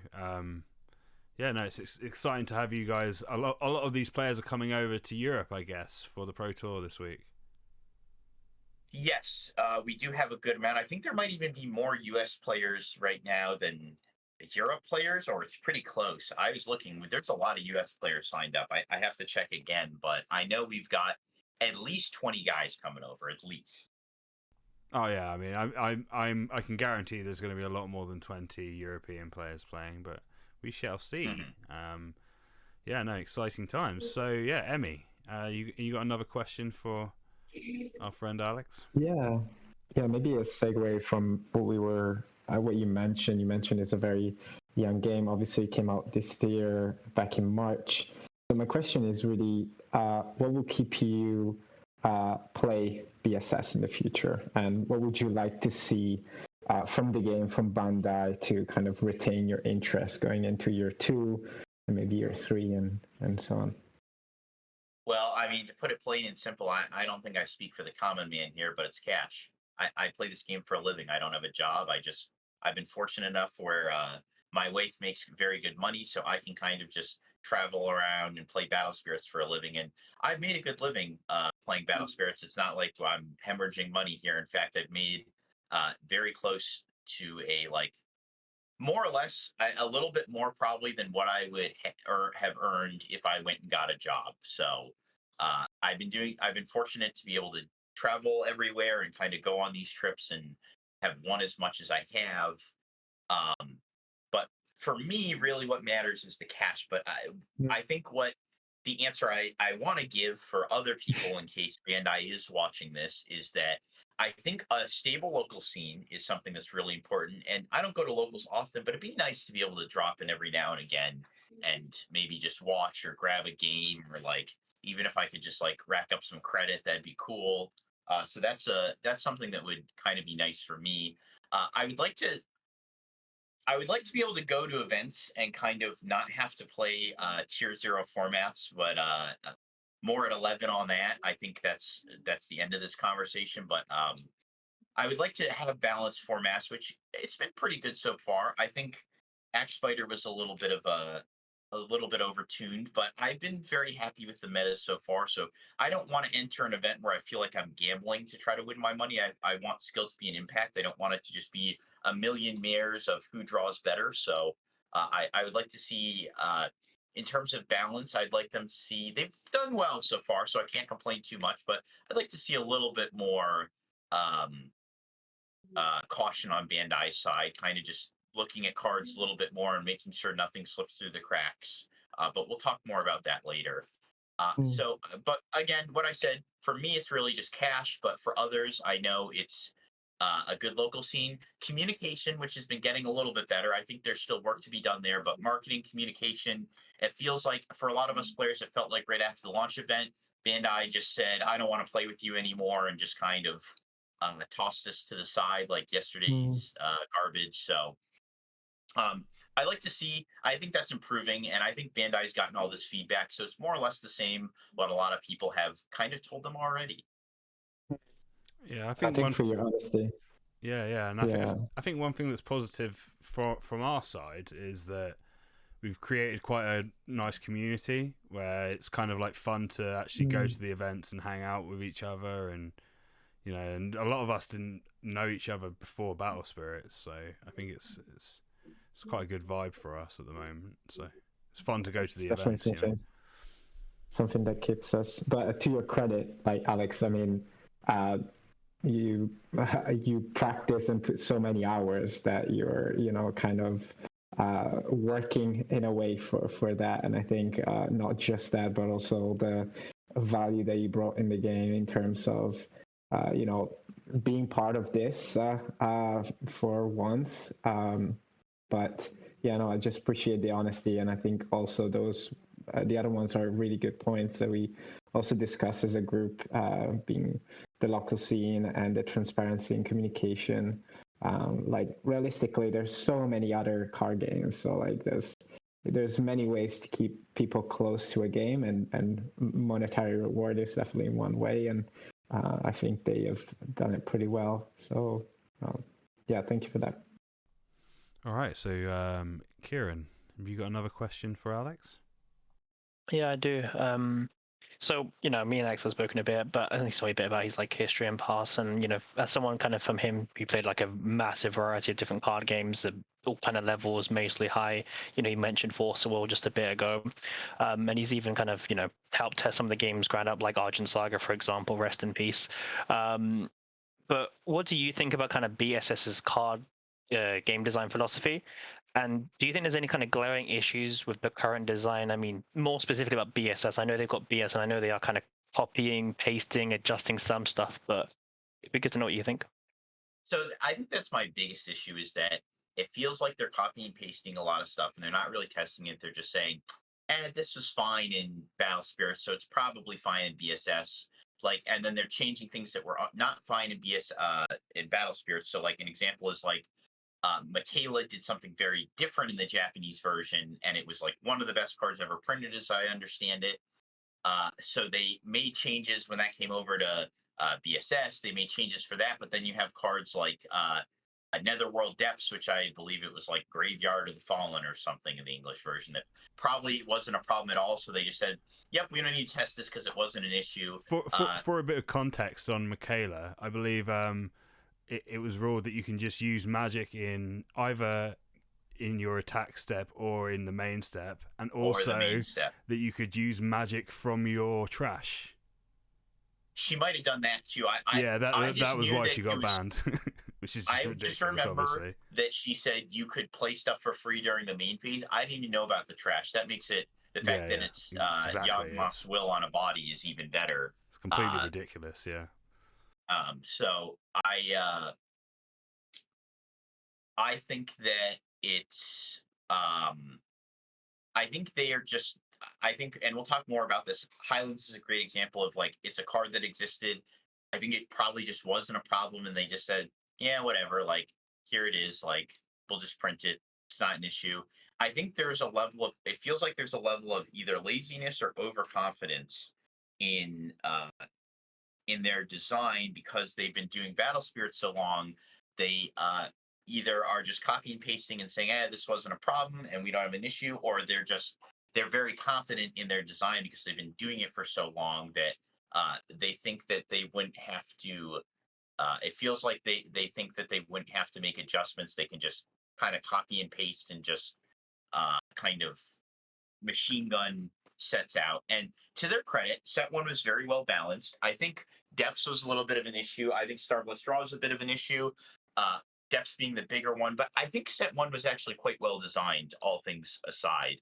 it's exciting to have you guys. A lot of these players are coming over to Europe, I guess, for the Pro Tour this week. Yes, we do have a good amount. I think there might even be more U.S. players right now than Europe players, or it's pretty close. I was looking, there's a lot of US players signed up. I have to check again, but I know we've got at least 20 guys coming over, at least. Oh yeah, I mean, I can guarantee there's going to be a lot more than 20 European players playing, but we shall see. Mm-hmm. Exciting times. So yeah, Emmy, you got another question for our friend Alex? Yeah, maybe a segue from what you mentioned. You mentioned it's a very young game. Obviously, it came out this year, back in March. So my question is really, what will keep you play BSS in the future? And what would you like to see from the game, from Bandai, to kind of retain your interest going into year 2 and maybe year 3 and so on? Well, I mean, to put it plain and simple, I don't think I speak for the common man here, but it's cash. I play this game for a living. I don't have a job. I've been fortunate enough where my wife makes very good money, so I can kind of just travel around and play Battle Spirits for a living. And I've made a good living playing Battle Spirits. It's not like I'm hemorrhaging money here. In fact, I've made very close to a like more or less a little bit more probably than what I would have earned if I went and got a job. So I've been fortunate to be able to travel everywhere and kind of go on these trips and have won as much as I have. But for me, really what matters is the cash. But I think what the answer I want to give for other people in case Bandai is watching this is that I think a stable local scene is something that's really important. And I don't go to locals often, but it'd be nice to be able to drop in every now and again and maybe just watch or grab a game or like even if I could just like rack up some credit, that'd be cool. So that's something that would kind of be nice for me. I would like to be able to go to events and kind of not have to play tier 0 formats, but more at 11 on that. I think that's the end of this conversation. But I would like to have balanced formats, which it's been pretty good so far. I think Axe Spider was a little bit overtuned, but I've been very happy with the meta so far. So I don't want to enter an event where I feel like I'm gambling to try to win my money. I want skill to be an impact. I don't want it to just be a million mares of who draws better. So I would like to see, in terms of balance, I'd like them to see, they've done well so far, so I can't complain too much, but I'd like to see a little bit more caution on Bandai's side, kind of just looking at cards a little bit more and making sure nothing slips through the cracks. But we'll talk more about that later. But again, what I said, for me, it's really just cash. But for others, I know it's a good local scene. Communication, which has been getting a little bit better. I think there's still work to be done there. But marketing, communication, it feels like for a lot of us players, it felt like right after the launch event, Bandai just said, I don't want to play with you anymore, and just kind of tossed this to the side like yesterday's garbage. So I like to see, I think that's improving, and I think Bandai's gotten all this feedback, so it's more or less the same what a lot of people have kind of told them already. Yeah, I think for your honesty. Yeah, and I think one thing that's positive from our side is that we've created quite a nice community where it's kind of like fun to actually go to the events and hang out with each other, and you know, and a lot of us didn't know each other before Battle Spirits, so I think it's quite a good vibe for us at the moment. So it's fun to go to the events. Something that keeps us. But to your credit, like Alex, I mean, you practice and put so many hours that you're kind of working in a way for that. And I think not just that, but also the value that you brought in the game in terms of being part of this for once. But yeah, no, I just appreciate the honesty, and I think also those the other ones are really good points that we also discuss as a group, being the local scene and the transparency and communication. Like realistically, there's so many other card games, so like there's many ways to keep people close to a game, and monetary reward is definitely one way, and I think they have done it pretty well. So yeah, thank you for that. All right, so Kieran, have you got another question for Alex? Yeah, I do. So, me and Alex have spoken a bit, but I think he's a bit about his like history and past, and as someone kind of from him, he played like a massive variety of different card games at all kind of levels, mostly high. He mentioned Force of Will just a bit ago, and he's even kind of helped test some of the games ground up, like Argent Saga, for example. Rest in peace. But what do you think about kind of BSS's card game design philosophy? And do you think there's any kind of glaring issues with the current design? I mean, more specifically about BSS. I know they've got BS, and I know they are kind of copying, pasting, adjusting some stuff, but it'd be good to know what you think. So I think that's my biggest issue, is that it feels like they're copying and pasting a lot of stuff, and they're not really testing it. They're just saying, this was fine in Battle Spirits, so it's probably fine in BSS. Like, and then they're changing things that were not fine in Battle Spirits. So like an example is like, Michaela did something very different in the Japanese version, and it was like one of the best cards ever printed, as I understand it. So they made changes when that came over to BSS. They made changes for that, but then you have cards like Netherworld Depths, which I believe it was like Graveyard of the Fallen or something in the English version, that probably wasn't a problem at all. So they just said, yep, we don't need to test this because it wasn't an issue. For a bit of context on Michaela, I believe it was ruled that you can just use magic in either in your attack step or in the main step, and also that you could use magic from your trash. She might have done that too. That was why she got banned, which is I ridiculous, just remember obviously. that she said you could play stuff for free during the main feed. I didn't even know about the trash. That makes it the fact that it's Yawgmoth's will on a body is even better. It's completely ridiculous, yeah. So I think that it's I think they are just and we'll talk more about this. Highlands is a great example of like it's a card that existed. I think it probably just wasn't a problem, and they just said, yeah, whatever. Like here it is. Like we'll just print it. It's not an issue. I think there's a level of it feels like there's a level of either laziness or overconfidence in their design because they've been doing Battle Spirit so long. They either are just copy and pasting and saying, this wasn't a problem and we don't have an issue, or they're very confident in their design because they've been doing it for so long that they think that they wouldn't have to. It feels like they think that they wouldn't have to make adjustments. They can just kind of copy and paste and just kind of machine gun sets out. And to their credit, set one was very well balanced. I think depths was a little bit of an issue. I think Starblast Draw was a bit of an issue. Depths being the bigger one, but I think set one was actually quite well designed, all things aside.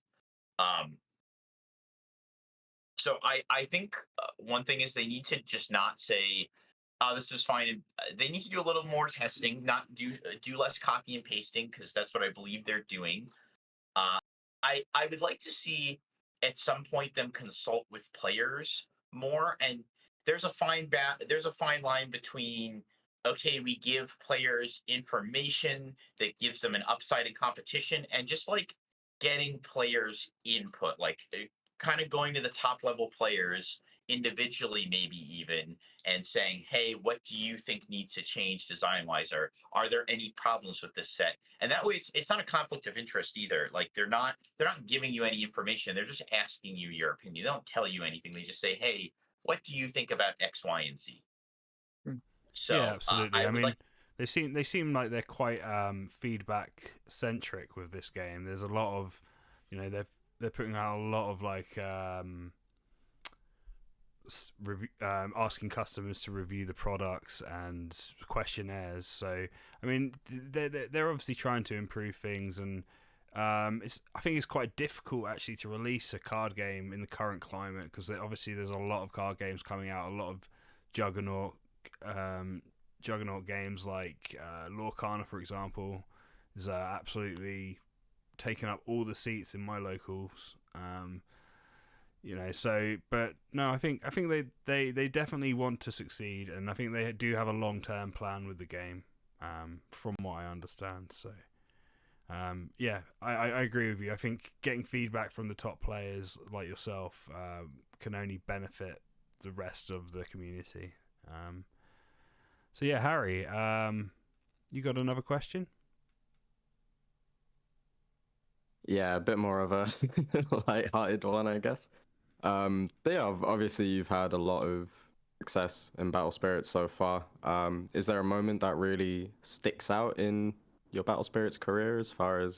So I think one thing is they need to just not say, "Oh, this was fine." They need to do a little more testing, not do less copy and pasting, because that's what I believe they're doing. I would like to see at some point them consult with players more, and there's a fine line between, okay, we give players information that gives them an upside in competition, and just like getting players input, like kind of going to the top level players individually, maybe even, and saying, hey, what do you think needs to change design wise, or are there any problems with this set? And that way it's not a conflict of interest either. Like they're not giving you any information, they're just asking you your opinion. They don't tell you anything, they just say, hey, what do you think about X, Y, and Z? So yeah, absolutely. I mean, they seem like they're quite feedback centric with this game. There's a lot of, they're putting out a lot of like asking customers to review the products and questionnaires. So I mean, they're obviously trying to improve things, and I think it's quite difficult actually to release a card game in the current climate, because obviously there's a lot of card games coming out, a lot of juggernaut games like Lorcana, for example, is absolutely taking up all the seats in my locals. So, but no, I think they definitely want to succeed, and I think they do have a long-term plan with the game, from what I understand. So, I agree with you. I think getting feedback from the top players like yourself can only benefit the rest of the community. So yeah, Harry, you got another question? Yeah, a bit more of a light-hearted one, I guess. But yeah, obviously you've had a lot of success in Battle Spirits so far. Is there a moment that really sticks out in your Battle Spirits career as far as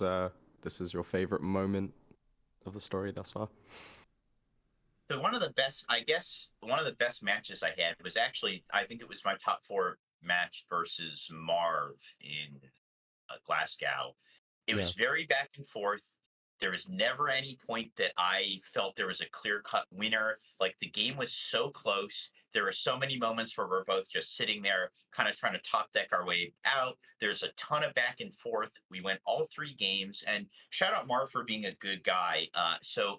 this is your favorite moment of the story thus far? So one of the best matches I had was actually, I think it was my top 4 match versus Marv in Glasgow. It was very back and forth. There was never any point that I felt there was a clear-cut winner. Like, the game was so close. There were so many moments where we're both just sitting there kind of trying to top deck our way out. There's a ton of back and forth. We went all 3 games, and shout out Marv for being a good guy. So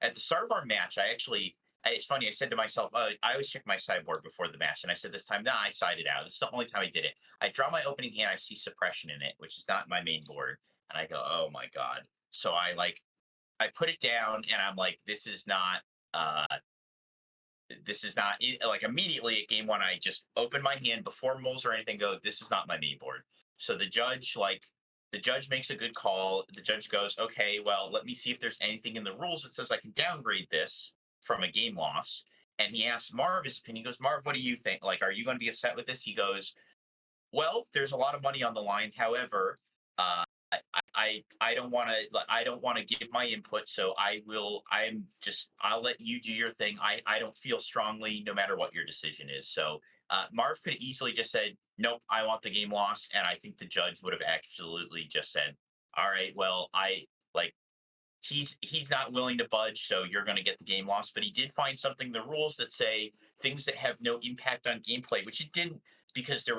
at the start of our match, it's funny, I said to myself, I always check my sideboard before the match, and I said this time, I sided out. This is the only time I did it. I draw my opening hand, I see Suppression in it, which is not my main board, and I go, oh my god. So I put it down, and I'm like, this is not like, immediately at game 1, I just open my hand before moles or anything, go, this is not my main board. So the judge makes a good call. The judge goes, okay, well, let me see if there's anything in the rules that says I can downgrade this from a game loss. And he asks Marv his opinion. He goes, Marv, what do you think? Like, are you going to be upset with this? He goes, Well, there's a lot of money on the line. However, I don't want to give my input, so I'll let you do your thing. I don't feel strongly, no matter what your decision is. So Marv could easily just said, nope, I want the game lost, and I think the judge would have absolutely just said, all right, well, I like he's not willing to budge, so you're going to get the game lost. But he did find something in the rules that say things that have no impact on gameplay, which it didn't, because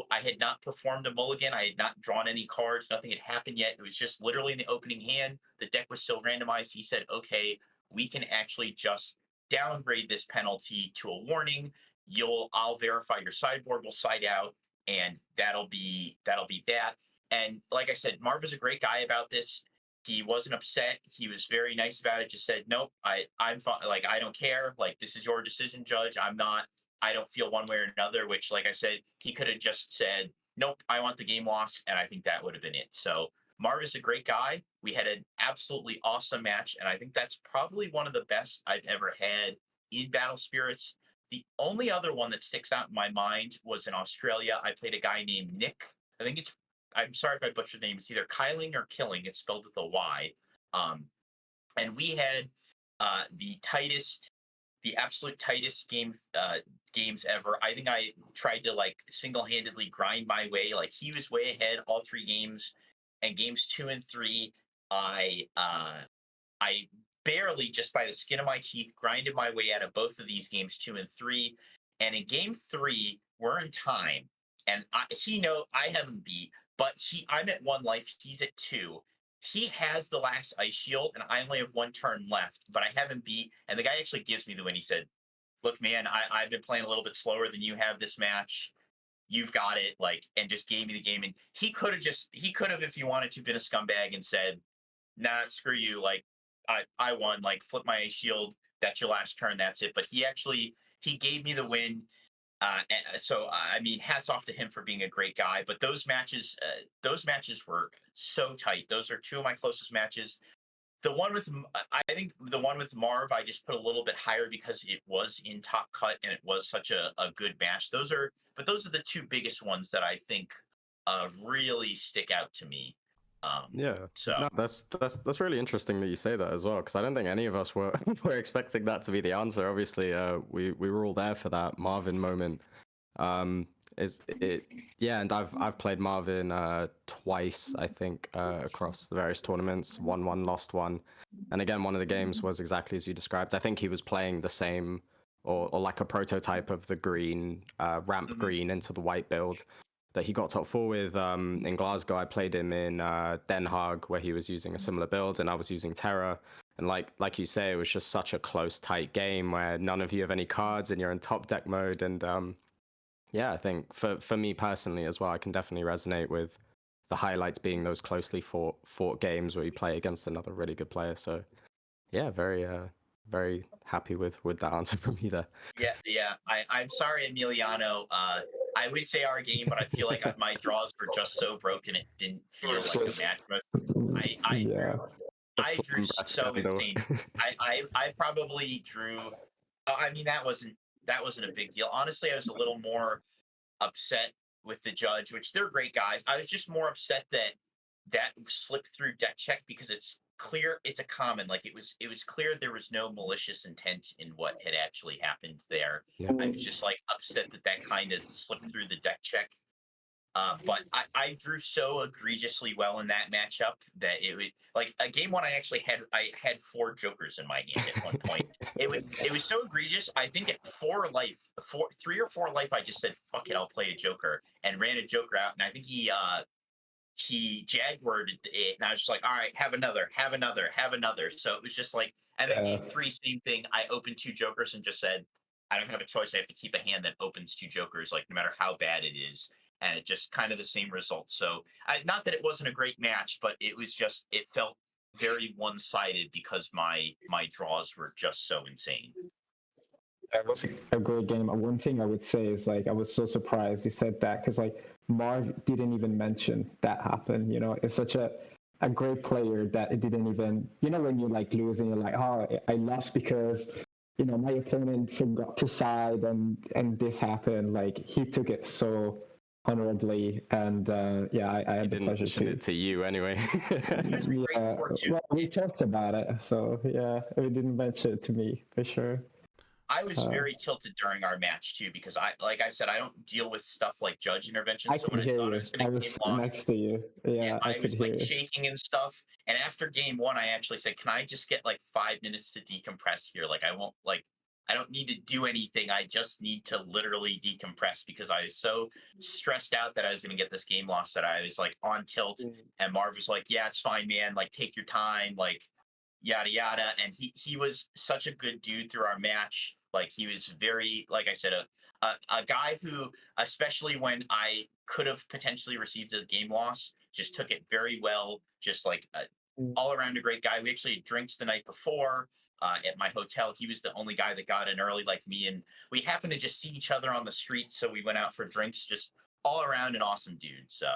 I had not performed a mulligan, I had not drawn any cards, nothing had happened yet. It was just literally in the opening hand. The deck was still randomized. He said, okay, we can actually just downgrade this penalty to a warning. I'll verify your sideboard, we'll side out, and that'll be that. And like I said, Marv is a great guy about this. He wasn't upset. He was very nice about it. Just said, nope, I'm fine. Like, I don't care. Like, this is your decision, judge. I don't feel one way or another, which, like I said, he could have just said, nope, I want the game lost. And I think that would have been it. So Marv is a great guy. We had an absolutely awesome match. And I think that's probably one of the best I've ever had in Battle Spirits. The only other one that sticks out in my mind was in Australia. I played a guy named Nick. I'm sorry if I butchered the name. It's either Kyling or Killing. It's spelled with a Y. And we had the absolute tightest games ever. I think I tried to single-handedly grind my way. Like, he was way ahead all 3 games, and games 2 and 3, I barely, just by the skin of my teeth, grinded my way out of both of these games 2 and 3. And in game 3, we're in time, and I haven't beat. But I'm at 1 life, he's at 2. He has the last ice shield, and I only have 1 turn left, but I haven't beat. And the guy actually gives me the win. He said, look, man, I've been playing a little bit slower than you have this match. You've got it, and just gave me the game. And he could have, if he wanted to, been a scumbag and said, nah, screw you. I won, flip my ice shield. That's your last turn. That's it. But he gave me the win. So I mean, hats off to him for being a great guy. But those matches were so tight. Those are 2 of my closest matches. I think the one with Marv, I just put a little bit higher because it was in Top Cut and it was such a good match. Those are the 2 biggest ones that I think really stick out to me. Yeah. So no, that's really interesting that you say that as well, because I don't think any of us were were expecting that to be the answer. Obviously, we were all there for that Marvin moment. Yeah, and I've played Marvin twice, I think, across the various tournaments. Won 1, lost 1, and again, one of the games was exactly as you described. I think he was playing the same or like a prototype of the green ramp green into the white build that he got top 4 with in Glasgow. I played him in Den Haag, where he was using a similar build, and I was using Terra. And like you say, it was just such a close, tight game where none of you have any cards and you're in top deck mode. And yeah, I think for me personally as well, I can definitely resonate with the highlights being those closely fought games where you play against another really good player. So yeah, very happy with that answer from you there. Yeah. I'm sorry, Emiliano. I would say our game, but I feel like my draws were just so broken it didn't feel like a match. I drew so insane. I probably drew. I mean, that wasn't a big deal. Honestly, I was a little more upset with the judge, which they're great guys. I was just more upset that slipped through deck check, because it's clear it's a common. It was clear there was no malicious intent in what had actually happened there. Yeah. I was just upset that kind of slipped through the deck check. But I drew so egregiously well in that matchup that it would game 1. I had 4 jokers in my hand at one point. It was so egregious. I think at 3 or 4 life, I just said, fuck it, I'll play a joker, and ran a joker out. And I think he jaguared it, and I was just like, all right, have another. So it was just and then game 3, same thing. I opened 2 jokers and just said, I don't have a choice. I have to keep a hand that opens 2 jokers, no matter how bad it is. And it just kind of the same result. So not that it wasn't a great match, but it felt very one-sided because my draws were just so insane. It was a great game. One thing I would say is I was so surprised you said that, because Marv didn't even mention that happened. It's such a great player that it didn't even, when you lose and you're oh, I lost because my opponent forgot to side and this happened. He took it so honorably, and yeah, I He had the didn't pleasure mention it to you anyway. Yeah, well, we talked about it, so yeah, we didn't mention it to me for sure. I was very tilted during our match too because like I said, I don't deal with stuff like judge intervention. I So could when I hear thought I you. was going I to was get sitting lost, next to you. yeah, Yeah, I I could was hear like you. shaking and stuff. And after game one, I actually said, "Can I just get like 5 minutes to decompress here? Like I don't need to do anything. I just need to literally decompress because I was so stressed out that I was going to get this game lost that I was like on tilt." And Marv was like, "Yeah, it's fine, man. Like take your time. Like yada yada." And he was such a good dude through our match. Like he was very, like I said, a guy who, especially when I could have potentially received a game loss, just took it very well. Just like all around a great guy. We actually had drinks the night before at my hotel. He was the only guy that got in early, like me, and we happened to just see each other on the street, so we went out for drinks. Just all around an awesome dude. So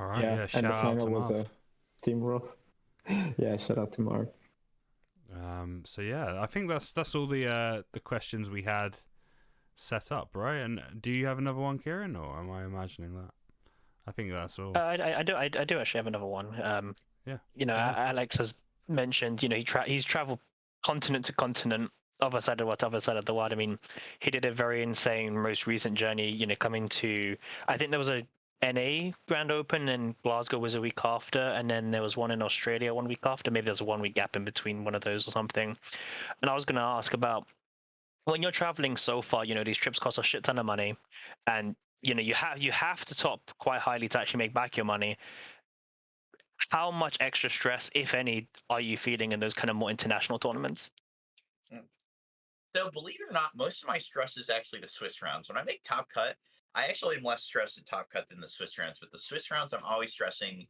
All right, Yeah, yeah. and Shout the out final to was Marv. a steamroll. Yeah, shout out to Marv. So yeah, I think that's all the questions we had set up, right? And do you have another one, Kieran, or am I imagining that? I think that's all. I do actually have another one. Yeah. You know, go ahead. Alex has mentioned, you know, he's traveled continent to continent, other side of the world. I mean, he did a very insane, most recent journey. You know, coming to, I think there was a NA Grand Open and Glasgow was a week after, and then there was one in Australia 1 week after. Maybe there's a 1 week gap in between one of those or something. And I was going to ask about when you're traveling so far. You know, these trips cost a shit ton of money, and you know you have to top quite highly to actually make back your money. How much extra stress, if any, are you feeling in those kind of more international tournaments? So believe it or not, most of my stress is actually the Swiss rounds. When I make top cut, I actually am less stressed at top cut than the Swiss rounds. But the Swiss rounds, I'm always stressing,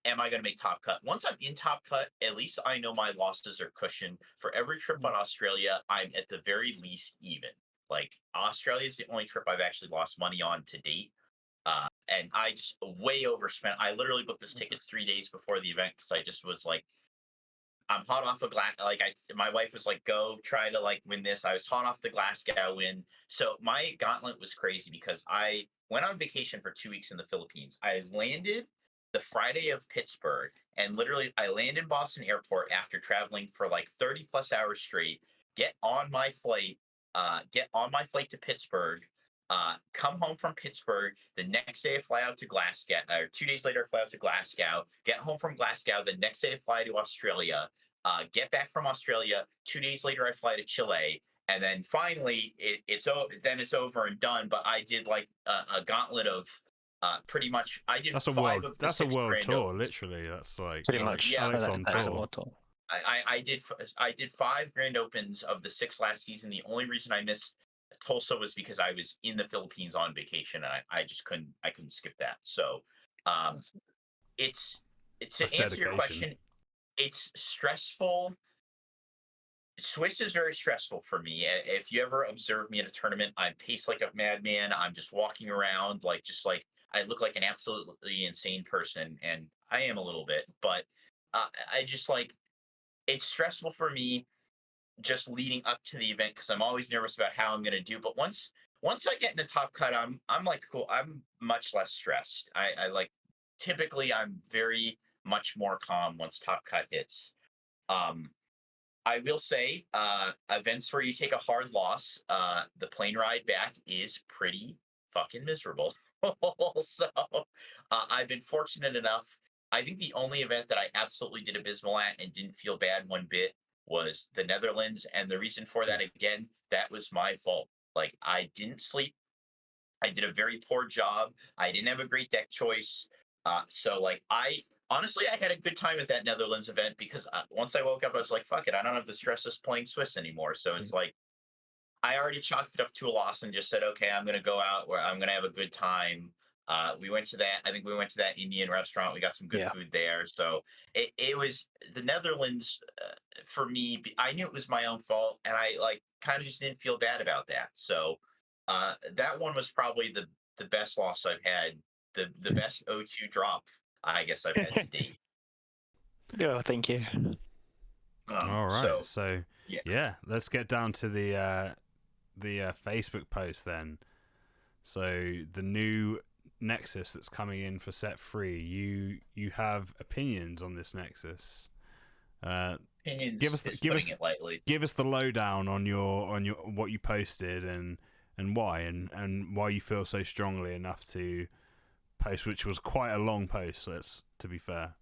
am I going to make top cut? Once I'm in top cut, at least I know my losses are cushioned. For every trip on Australia, I'm at the very least even. Like Australia is the only trip I've actually lost money on to date. And I just way overspent. I literally booked this tickets 3 days before the event because I just was like, I'm hot off a glass. Like my wife was like, "Go try to like win this." I was hot off the Glasgow win, so my gauntlet was crazy because I went on vacation for 2 weeks in the Philippines. I landed the Friday of Pittsburgh, and literally I land in Boston Airport after traveling for like 30 plus hours straight. Get on my flight to Pittsburgh. Come home from Pittsburgh. The next day, I fly out to Glasgow. Or 2 days later, I fly out to Glasgow. Get home from Glasgow. The next day, I fly to Australia. Get back from Australia. 2 days later, I fly to Chile. And then finally, it's over and done. But I did like a gauntlet of pretty much. I did That's a five world. of the That's a six world Grand tour, Opens. literally. That's like Pretty much. Yeah, Alex on That is a tour. world tour. I did 5 Grand Opens of the 6 last season. The only reason I missed Tulsa was because I was in the Philippines on vacation and I just couldn't skip that. So it's to That's answer your dedication. question, it's stressful. Swiss is very stressful for me. If you ever observe me at a tournament, I'm paced like a madman. I'm just walking around like I look like an absolutely insane person, and I am a little bit, but I just like it's stressful for me just leading up to the event because I'm always nervous about how I'm going to do. But once I get in the top cut, I'm like cool. I'm much less stressed. I like typically I'm very much more calm once top cut hits. I will say events where you take a hard loss, the plane ride back is pretty fucking miserable. So I've been fortunate enough. I think the only event that I absolutely did abysmal at and didn't feel bad one bit was the Netherlands. And the reason for that, again, that was my fault. Like, I didn't sleep. I did a very poor job. I didn't have a great deck choice. So, like, honestly, I had a good time at that Netherlands event because once I woke up, I was like, fuck it. I don't have the stress of playing Swiss anymore. So it's like, I already chalked it up to a loss and just said, okay, I'm going to go out where I'm going to have a good time. We went to that. I think we went to that Indian restaurant. We got some good food there. So it was the Netherlands for me. I knew it was my own fault, and I like kind of just didn't feel bad about that. So that one was probably the best loss I've had. The best O2 drop I guess I've had to date. Yeah, thank you. All right, so yeah, let's get down to the Facebook post then. So the new Nexus that's coming in for set 3, you have opinions on this Nexus. Opinions Give us it lightly. Give us the lowdown on your what you posted and why and why you feel so strongly enough to post, which was quite a long post. To be fair.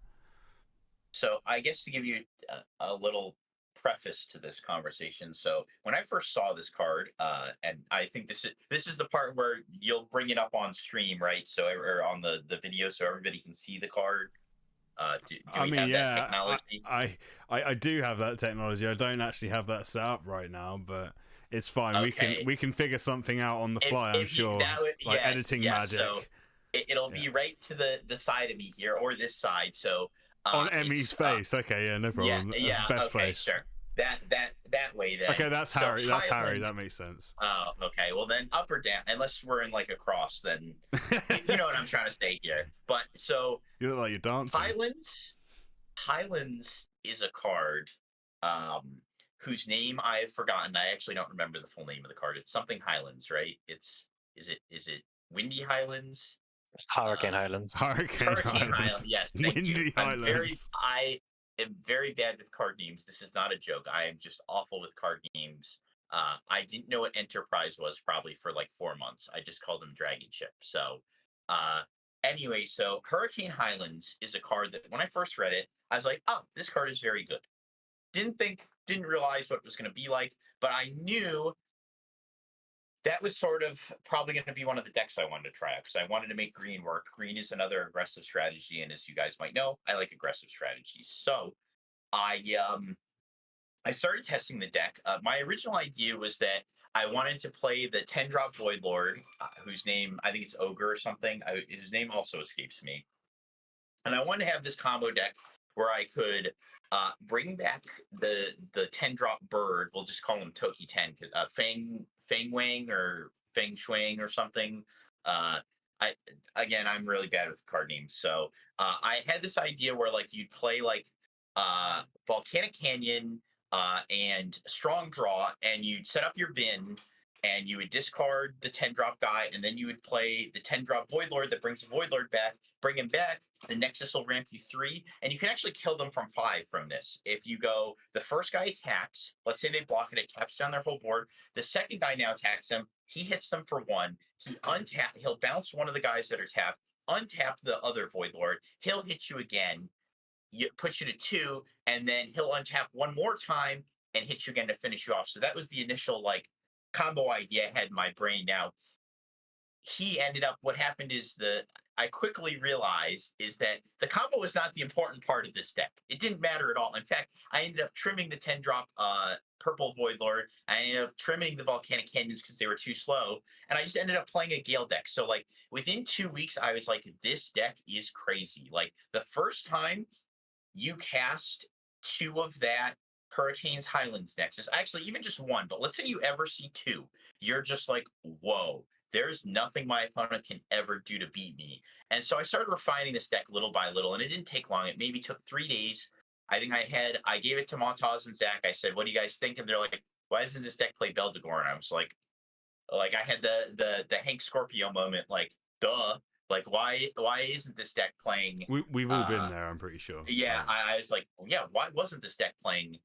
So I guess to give you a little preface to this conversation. So when I first saw this card, and I think this is the part where you'll bring it up on stream, right? So or on the video, so everybody can see the card. Do we have that technology? I do have that technology. I don't actually have that set up right now, but it's fine. Okay. We can figure something out on the fly. I'm sure. Editing magic. So it'll be right to the side of me here, or this side. So on Emmy's face. Okay, yeah, no problem. Yeah, best okay, place. Sure. That way then. Okay, that's Harry. So that's Harry. That makes sense. Oh, okay. Well then, up or down, unless we're in like a cross, then you know what I'm trying to say here. But so you look like you're dancing. Highlands is a card, whose name I have forgotten. I actually don't remember the full name of the card. It's something Highlands, right? Is it Windy Highlands? Hurricane Highlands. Hurricane Highlands. Yes, thank Windy you. Highlands. I am very bad with card names. This is not a joke. I am just awful with card names. I didn't know what Enterprise was probably for like 4 months. I just called them Dragon Ship. So anyway, so Hurricane Highlands is a card that when I first read it, I was like, oh, this card is very good. Didn't realize what it was going to be like, but I knew that was sort of probably going to be one of the decks I wanted to try out because I wanted to make green work. Green is another aggressive strategy, and as you guys might know, I like aggressive strategies. So I started testing the deck. My original idea was that I wanted to play the 10-drop Void Lord, whose name, I think it's Ogre or something. His name also escapes me. And I wanted to have this combo deck where I could bring back the 10-drop bird. We'll just call him Toki 10, Feng Wang or Feng Shuang or something. I'm really bad with card names. So I had this idea where like you'd play like Volcanic Canyon and Strong Draw, and you'd set up your bin, and you would discard the 10-drop guy, and then you would play the 10-drop Void Lord that brings the Void Lord back. Bring him back, the Nexus will ramp you 3, and you can actually kill them from 5 from this. If you go, the first guy attacks, let's say they block it taps down their whole board. The second guy now attacks them, he hits them for 1. He'll bounce one of the guys that are tapped, untap the other Void Lord, he'll hit you again, puts you to 2, and then he'll untap one more time and hit you again to finish you off. So that was the initial like combo idea I had in my brain. Now, what happened is I quickly realized is that the combo was not the important part of this deck. It didn't matter at all. In fact, I ended up trimming the 10-drop purple Void Lord. I ended up trimming the Volcanic Canyons because they were too slow. And I just ended up playing a Gale deck. So like within 2 weeks, I was like, this deck is crazy. Like the first time you cast 2 of that Hurricane's Highlands Nexus, actually even just 1, but let's say you ever see 2, you're just like, whoa, there's nothing my opponent can ever do to beat me. And so I started refining this deck little by little, and it didn't take long. It maybe took 3 days. I think I gave it to Montaz and Zach. I said, what do you guys think? And they're like, why doesn't this deck play Beldegor? And I was like I had the Hank Scorpio moment, like, duh. Like, why isn't this deck playing? We've all been there, I'm pretty sure. Yeah, I was like, yeah, why wasn't this deck playing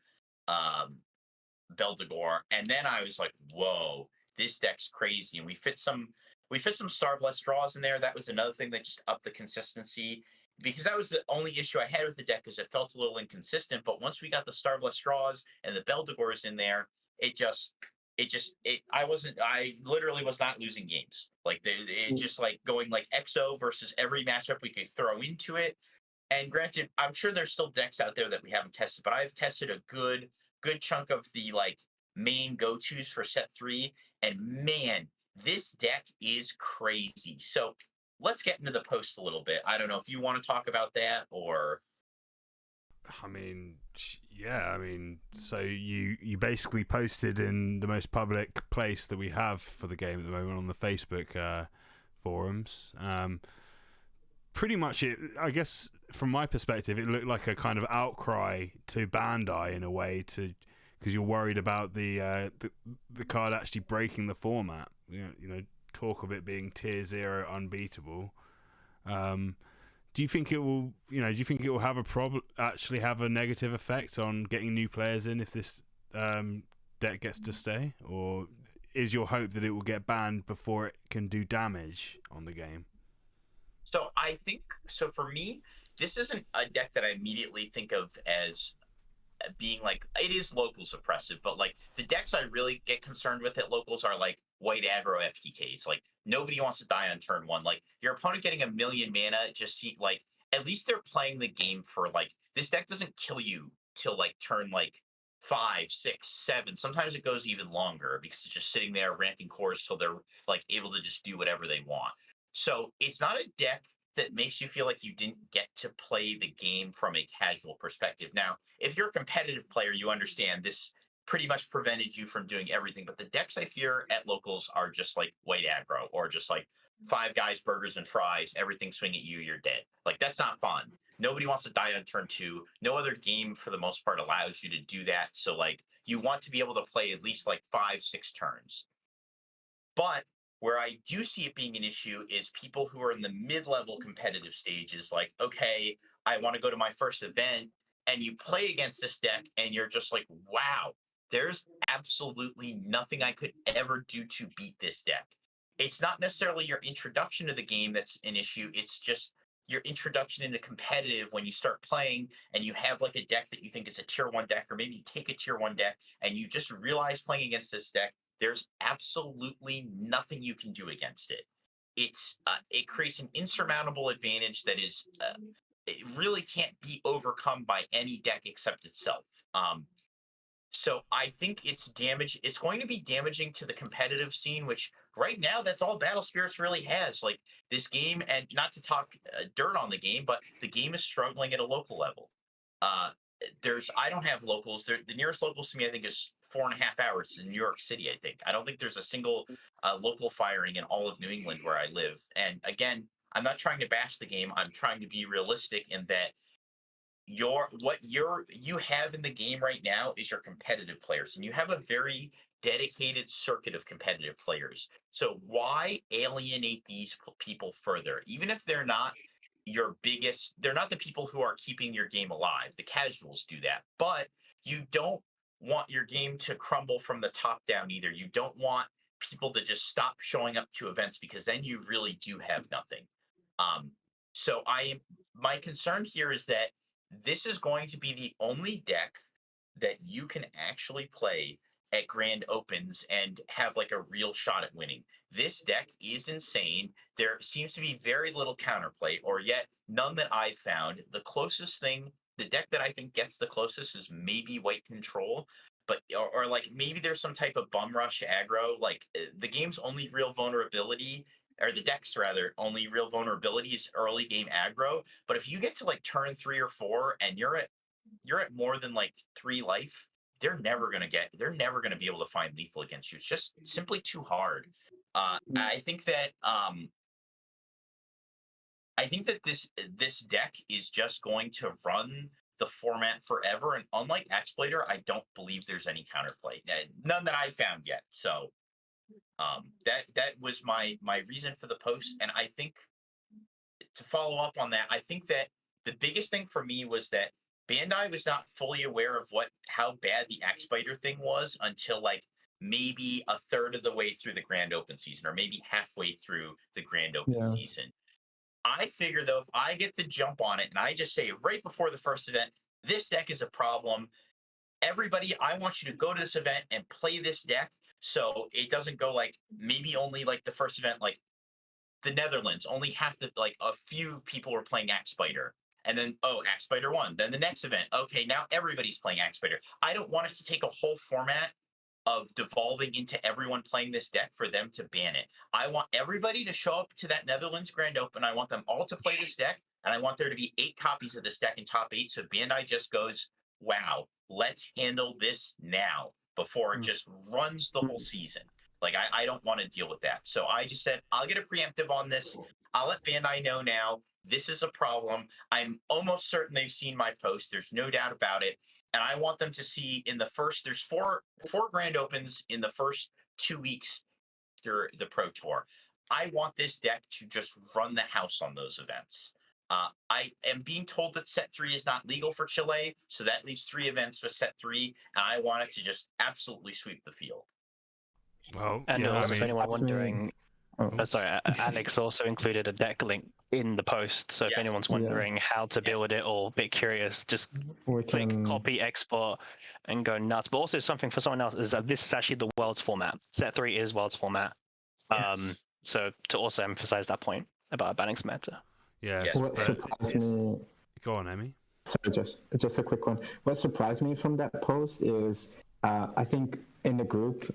Beldegor? And then I was like, whoa, this deck's crazy. And we fit some Starblessed draws in there. That was another thing that just upped the consistency, because that was the only issue I had with the deck, is it felt a little inconsistent. But once we got the Starblessed draws and the Beldegors in there, I literally was not losing games. Like it just like going like XO versus every matchup we could throw into it. And granted, I'm sure there's still decks out there that we haven't tested, but I've tested a good chunk of the like main go-tos for set 3. And man, this deck is crazy. So let's get into the post a little bit. I don't know if you want to talk about that or. I mean, yeah, so you basically posted in the most public place that we have for the game at the moment on the Facebook forums. Pretty much I guess from my perspective, it looked like a kind of outcry to Bandai in a way, because you're worried about the card actually breaking the format. You know, talk of it being tier 0 unbeatable. Do you think it will? Do you think it will have actually have a negative effect on getting new players in if this deck gets to stay, or is your hope that it will get banned before it can do damage on the game? So I think for me, this isn't a deck that I immediately think of as being like, it is local suppressive, but like the decks I really get concerned with at locals are like white aggro FTKs. Like nobody wants to die on turn 1. Like your opponent getting 1,000,000 mana just seems like, at least they're playing the game for like, this deck doesn't kill you till like turn like 5, 6, 7. Sometimes it goes even longer because it's just sitting there ramping cores till they're like able to just do whatever they want. So it's not a deck that makes you feel like you didn't get to play the game from a casual perspective. Now, if you're a competitive player, you understand this pretty much prevented you from doing everything. But the decks I fear at locals are just like white aggro, or just like 5 guys, burgers and fries, everything swing at you, you're dead. Like that's not fun. Nobody wants to die on turn 2. No other game for the most part allows you to do that. So like you want to be able to play at least like 5, 6 turns. But where I do see it being an issue is people who are in the mid-level competitive stages, like, okay, I want to go to my first event, and you play against this deck, and you're just like, wow, there's absolutely nothing I could ever do to beat this deck. It's not necessarily your introduction to the game that's an issue. It's just your introduction into competitive when you start playing and you have like a deck that you think is a tier 1 deck, or maybe you take a tier 1 deck and you just realize playing against this deck, there's absolutely nothing you can do against it. It creates an insurmountable advantage that is it really can't be overcome by any deck except itself. So I think it's going to be damaging to the competitive scene, which right now that's all Battle Spirits really has. Like this game, and not to talk dirt on the game, but the game is struggling at a local level. I don't have locals. The nearest locals to me, I think, is 4.5 hours in New York City. I think. I don't think there's a single local firing in all of New England where I live. And again, I'm not trying to bash the game. I'm trying to be realistic in that you have in the game right now is your competitive players, and you have a very dedicated circuit of competitive players. So why alienate these people further, even if they're not they're not the people who are keeping your game alive. The casuals do that, but you don't want your game to crumble from the top down either. You don't want people to just stop showing up to events, because then you really do have nothing. So my concern here is that this is going to be the only deck that you can actually play at grand opens and have like a real shot at winning. This deck is insane. There seems to be very little counterplay, or yet none that I've found. The deck that I think gets the closest is maybe White Control, but or like maybe there's some type of bum rush aggro. Like the game's only real vulnerability, or the deck's rather only real vulnerability, is early game aggro. But if you get to like turn 3 or 4 and you're at more than like 3 life, they're never gonna be able to find lethal against you. It's just simply too hard. I think that this deck is just going to run the format forever, and unlike Exploiter, I don't believe there's any counterplay. None that I found yet. So that was my reason for the post. And I think, to follow up on that, I think that the biggest thing for me was that Bandai was not fully aware of how bad the Exploiter thing was until like maybe a third of the way through the Grand Open season, or maybe halfway through the Grand Open season. I figure though, if I get the jump on it and I just say right before the first event, this deck is a problem, everybody, I want you to go to this event and play this deck, so it doesn't go like maybe only like the first event, like the Netherlands, only like a few people were playing Exploiter. And then, Exploiter won. Then the next event, okay, now everybody's playing Exploiter. I don't want it to take a whole format of devolving into everyone playing this deck for them to ban it. I want everybody to show up to that Netherlands Grand Open. I want them all to play this deck, and I want there to be 8 copies of this deck in top 8, so Bandai just goes, wow, let's handle this now before it just runs the whole season. Like, I don't want to deal with that. So I just said, I'll get a preemptive on this. I'll let Bandai know now. This is a problem. I'm almost certain they've seen my post. There's no doubt about it. And I want them to see there's four Grand Opens in the first 2 weeks. after the Pro Tour. I want this deck to just run the house on those events. I am being told that set 3 is not legal for Chile, so that leaves 3 events with set 3, and I want it to just absolutely sweep the field. Well, And yeah, also, I if mean, anyone wondering, sorry, Alex also included a deck link in the post. So if Yes. anyone's wondering how to build it or a bit curious, just We click can copy, export, and go nuts. But also something for someone else is that this is actually the world's format. Set 3 is world's format. Yes. So to also emphasize that point about balanced meta. yeah. Yes. What surprised me. Go on, Emmy. Sorry, just a quick one. What surprised me from that post is I think in the group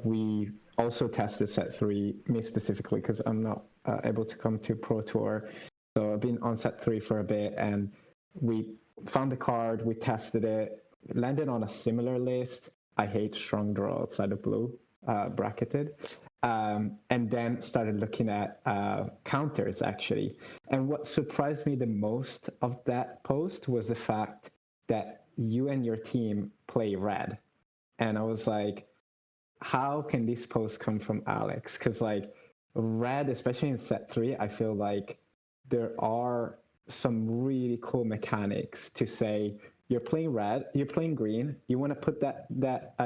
we also tested set 3, me specifically, because I'm not able to come to Pro Tour. So I've been on set 3 for a bit, and we found the card, we tested it, landed on a similar list. I hate strong draw outside of blue, bracketed. And then started looking at counters, actually. And what surprised me the most of that post was the fact that you and your team play red. And I was like, how can this post come from Alex? Because like red, especially in set 3, I feel like there are some really cool mechanics to say, you're playing red, you're playing green, you want to put that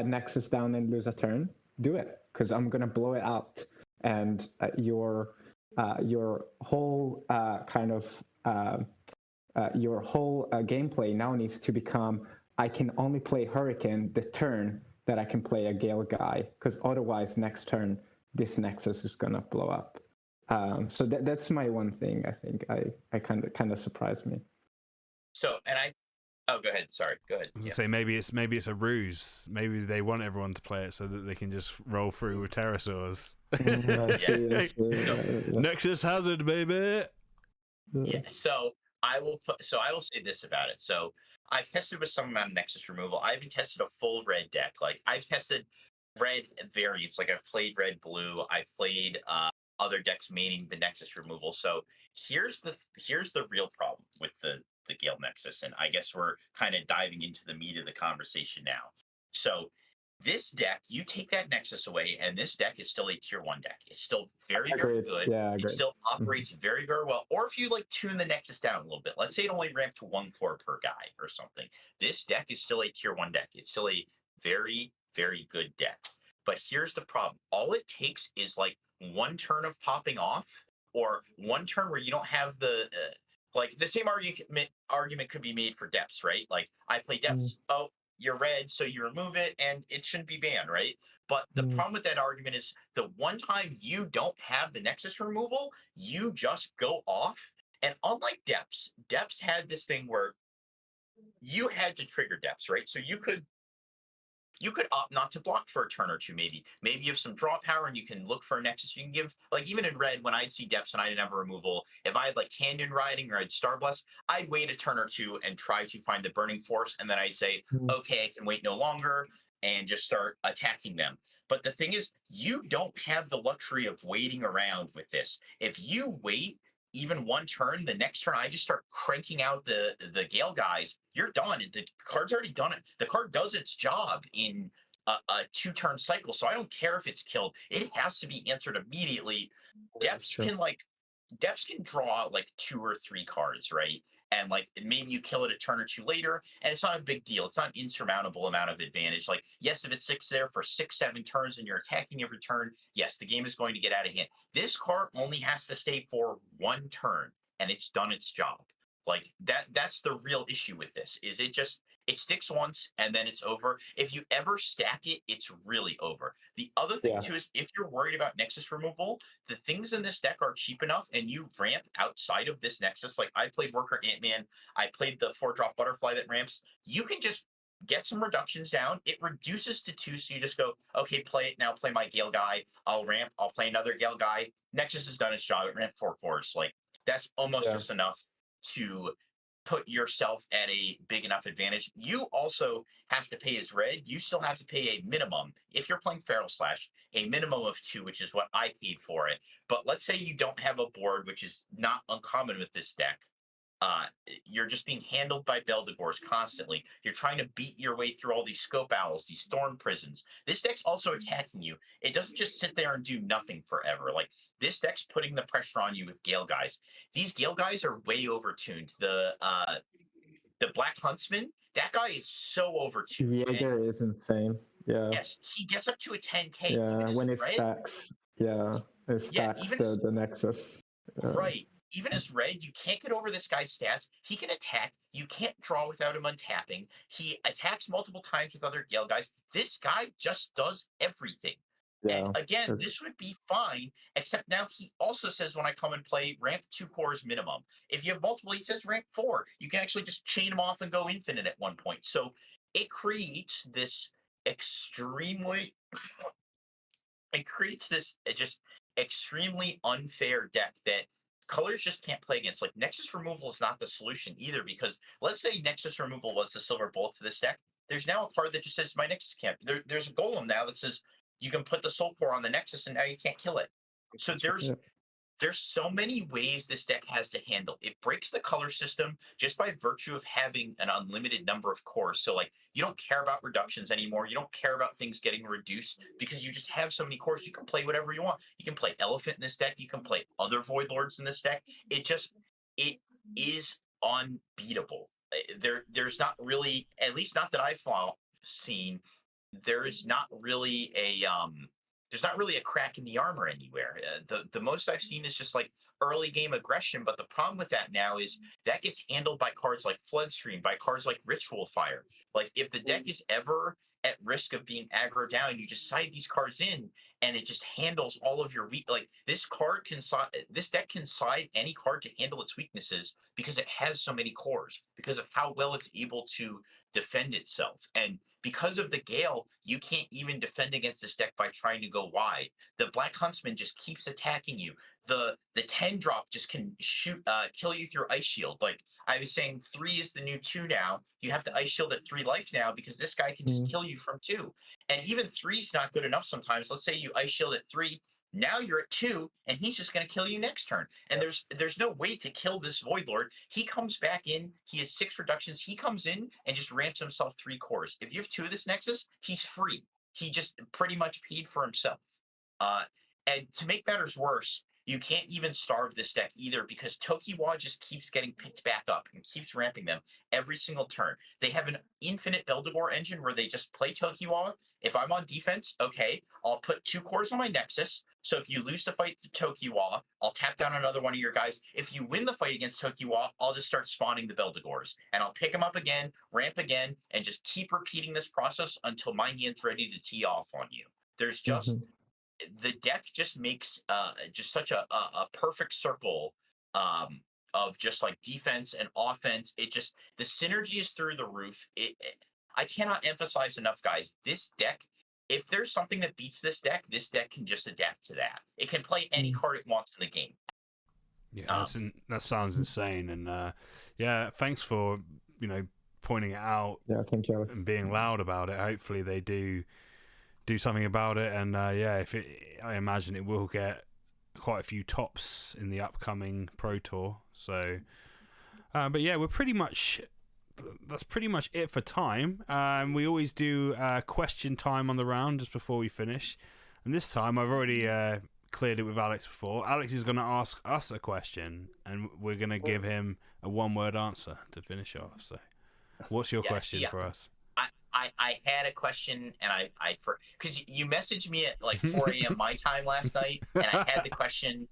Nexus down and lose a turn, do it, because I'm going to blow it out. And your whole your whole gameplay now needs to become, I can only play Hurricane the turn that I can play a Gale guy, because otherwise next turn this Nexus is going to blow up. So that's my one thing. I think I kind of surprised me. So, and oh, go ahead. Sorry, go ahead. I was gonna say maybe it's a ruse. Maybe they want everyone to play it so that they can just roll through with pterosaurs. Nexus Hazard, baby. Yeah. So I will say this about it. So I've tested with some amount of Nexus removal. I haven't tested a full red deck. Like I've tested red variants. Like I've played red blue. I've played other decks maining the Nexus removal. So here's the real problem with the Gale Nexus, and I guess we're kind of diving into the meat of the conversation now. So this deck, you take that Nexus away, and this deck is still a tier 1 deck. It's still very, very good. Yeah, it still operates very, very well. Or if you like tune the Nexus down a little bit, let's say it only ramped to 1 core per guy or something. This deck is still a tier 1 deck. It's still a very, very good deck. But here's the problem. All it takes is like 1 turn of popping off, or 1 turn where you don't have the like the same argument could be made for depths, right? Like I play depths. Oh, you're red, so you remove it, and it shouldn't be banned, right? But the problem with that argument is the one time you don't have the Nexus removal, you just go off. And unlike depths had this thing where you had to trigger depths, right? So you could opt not to block for a turn or two, maybe you have some draw power and you can look for a Nexus. You can give, like, even in red, when I'd see depths and I didn't have a removal, if I had like Canyon Riding or I'd Star Bless, I'd wait a turn or two and try to find the Burning Force, and then I'd say, okay, I can wait no longer, and just start attacking them. But the thing is, you don't have the luxury of waiting around with this. If you wait even 1 turn, the next turn I just start cranking out the Gale guys, you're done. The card's already done it. The card does its job in a 2-turn cycle, so I don't care if it's killed. It has to be answered immediately. Depths can draw like 2 or 3 cards, right? And like maybe you kill it a turn or 2 later, and it's not a big deal. It's not an insurmountable amount of advantage. Like, yes, if it sits there for 6-7 turns and you're attacking every turn, yes, the game is going to get out of hand. This card only has to stay for 1 turn, and it's done its job. Like that's the real issue with this, is it sticks once and then it's over. If you ever stack it, it's really over. The other thing too is, if you're worried about Nexus removal, the things in this deck are cheap enough, and you ramp outside of this Nexus. Like I played Worker Ant-Man, I played the 4-drop Butterfly that ramps. You can just get some reductions down. It reduces to 2, so you just go, okay, play it now, play my Gale guy, I'll ramp, I'll play another Gale guy. Nexus has done its job, it ramped 4 cores. Like that's almost just enough to put yourself at a big enough advantage. You also have to pay as red. You still have to pay a minimum, if you're playing Feral Slash, a minimum of 2, which is what I paid for it. But let's say you don't have a board, which is not uncommon with this deck. you're just being handled by Beldegors constantly. You're trying to beat your way through all these Scope Owls, these Thorn Prisons. This deck's also attacking you. It doesn't just sit there and do nothing forever. Like, this deck's putting the pressure on you with Gale Guys. These Gale Guys are way overtuned. The Black Huntsman, that guy is so overtuned. Jaeger is insane. Yeah. Yes, he gets up to a 10k. Yeah, when it red, stacks. Yeah, it stacks the Nexus. Right. Even as red, you can't get over this guy's stats. He can attack. You can't draw without him untapping. He attacks multiple times with other Gale Guys. This guy just does everything. Yeah, and again, this would be fine, except now he also says when I come and play, ramp 2 cores minimum. If you have multiple, he says ramp 4. You can actually just chain them off and go infinite at one point. So it creates this extremely just extremely unfair deck that colors just can't play against. Like, Nexus removal is not the solution either, because let's say Nexus removal was the silver bullet to this deck. There's now a card that just says my Nexus can't. There's a golem now that says you can put the soul core on the Nexus and now you can't kill it. So there's so many ways this deck has to handle. It breaks the color system just by virtue of having an unlimited number of cores. So, like, you don't care about reductions anymore. You don't care about things getting reduced because you just have so many cores. You can play whatever you want. You can play Elephant in this deck. You can play other Void Lords in this deck. It is unbeatable. There's not really, at least not that I've seen, there's not really a crack in the armor anywhere. The most I've seen is just like early game aggression, but the problem with that now is that gets handled by cards like Floodstream, by cards like Ritual Fire. Like, if the deck is ever at risk of being aggro down, you just side these cards in and it just handles all of your weak. Like, this deck can side any card to handle its weaknesses because it has so many cores, because of how well it's able to defend itself. And because of the Gale, you can't even defend against this deck by trying to go wide. The Black Huntsman just keeps attacking you. The 10 drop just can kill you through Ice Shield. Like I was saying, 3 is the new 2 now. You have to Ice Shield at 3 life now because this guy can just kill you from 2. And even 3 is not good enough sometimes. Let's say you Ice Shield at 3. Now you're at 2, and he's just going to kill you next turn. And there's no way to kill this Void Lord. He comes back in. He has 6 reductions. He comes in and just ramps himself 3 cores. If you have 2 of this Nexus, he's free. He just pretty much paid for himself. And to make matters worse, you can't even starve this deck either because Tokiwa just keeps getting picked back up and keeps ramping them every single turn. They have an infinite Beldegor engine where they just play Tokiwa. If I'm on defense, okay, I'll put 2 cores on my Nexus. So if you lose the fight to Tokiwa, I'll tap down another one of your guys. If you win the fight against Tokiwa, I'll just start spawning the Beldegors. And I'll pick them up again, ramp again, and just keep repeating this process until my hand's ready to tee off on you. There's just... The deck just makes just such a perfect circle of just like defense and offense. It just, the synergy is through the roof. I cannot emphasize enough, guys. This deck, if there's something that beats this deck can just adapt to that. It can play any card it wants in the game. Yeah, that sounds insane. And yeah, thanks for pointing it out. Yeah, thank you, Alex. And being loud about it. Hopefully they do something about it, and I imagine it will get quite a few tops in the upcoming Pro Tour. So, but yeah, that's pretty much it for time. We always do question time on the round just before we finish, and this time I've already cleared it with Alex before. Alex is going to ask us a question, and we're going to give him a 1-word answer to finish off. So, what's your question for us? I had a question, and because you messaged me at like 4 a.m. my time last night, and I had the question,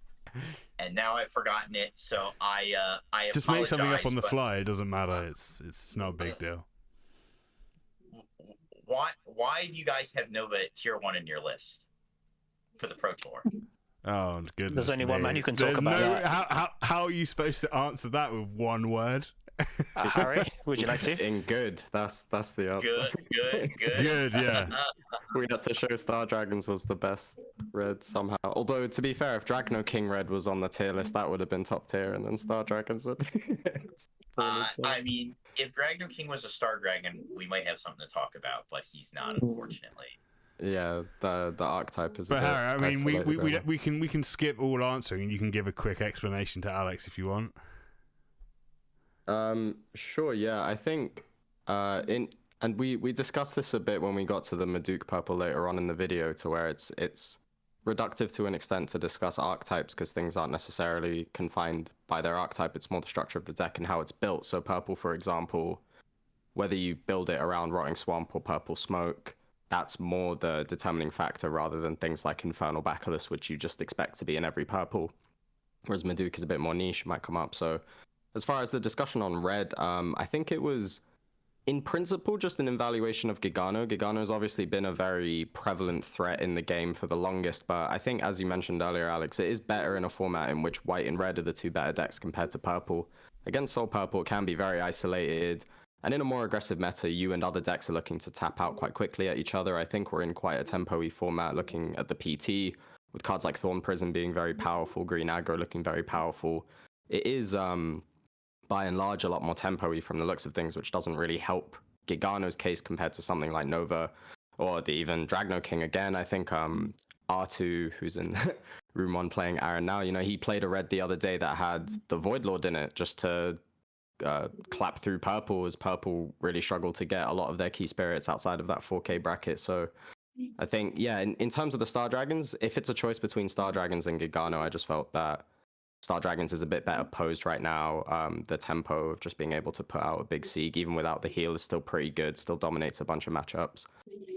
and now I've forgotten it. So I just make something up on the fly. It doesn't matter. It's not a big deal. Why do you guys have Nova at tier 1 in your list for the Pro Tour? Oh goodness! There's only one man who can talk about that. How are you supposed to answer that with 1 word? Harry, would you like to? In good. That's the answer. Good. Yeah. We had to show Star Dragons was the best red somehow. Although, to be fair, if Dragno King Red was on the tier list, that would have been top tier, and then Star Dragons would. I mean, if Dragno King was a Star Dragon, we might have something to talk about, but he's not, unfortunately. Yeah, the archetype is. But Harry, I mean, we can skip all answering, and you can give a quick explanation to Alex if you want. Sure. Yeah, I think and we discussed this a bit when we got to the Maduke purple later on in the video, to where it's reductive to an extent to discuss archetypes, because things aren't necessarily confined by their archetype. It's more the structure of the deck and how it's built. So purple, for example, whether you build it around Rotting Swamp or Purple Smoke, that's more the determining factor rather than things like Infernal Bacillus, which you just expect to be in every purple. Whereas Maduke is a bit more niche, might come up. So as far as the discussion on red, I think it was, in principle, just an evaluation of Gigano. Gigano has obviously been a very prevalent threat in the game for the longest, but I think, as you mentioned earlier, Alex, it is better in a format in which white and red are the two better decks compared to purple. Against Soul Purple, it can be very isolated, and in a more aggressive meta, you and other decks are looking to tap out quite quickly at each other. I think we're in quite a tempo-y format, looking at the PT, with cards like Thorn Prison being very powerful, Green Aggro looking very powerful. It is, by and large, a lot more tempo-y from the looks of things, which doesn't really help Gigano's case compared to something like Nova, or even Dragno King. Again, I think R2, who's in Room 1 playing Aaron now, he played a red the other day that had the Void Lord in it, just to clap through purple, as purple really struggled to get a lot of their key spirits outside of that 4K bracket. So I think, yeah, in terms of the Star Dragons, if it's a choice between Star Dragons and Gigano, I just felt that Star Dragons is a bit better posed right now. The tempo of just being able to put out a big Sieg, even without the heal, is still pretty good, still dominates a bunch of matchups.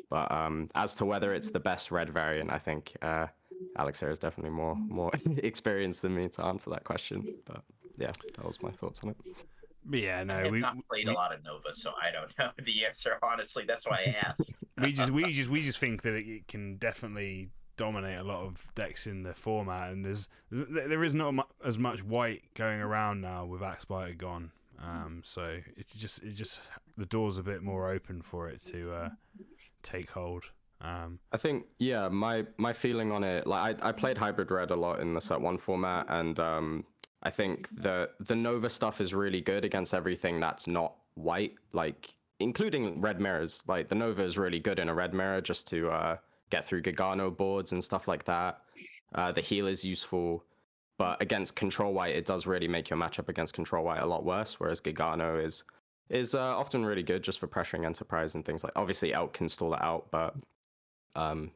But as to whether it's the best red variant, I think Alex here is definitely more experienced than me to answer that question. But yeah, that was my thoughts on it. Yeah, no, I have not played a lot of Nova, so I don't know the answer. Honestly, that's why I asked. we just think that it can definitely dominate a lot of decks in the format, and there is not as much white going around now with Axbiter gone. So it's just the door's a bit more open for it to take hold. I think, yeah, my feeling on it, like I played Hybrid Red a lot in the Set 1 format, and I think the Nova stuff is really good against everything that's not white, like including red mirrors. Like the Nova is really good in a red mirror just to get through Gigano boards and stuff like that. The heal is useful, but against control white, it does really make your matchup against control white a lot worse, whereas Gigano is often really good just for pressuring Enterprise and things like. Obviously Elk can stall it out, but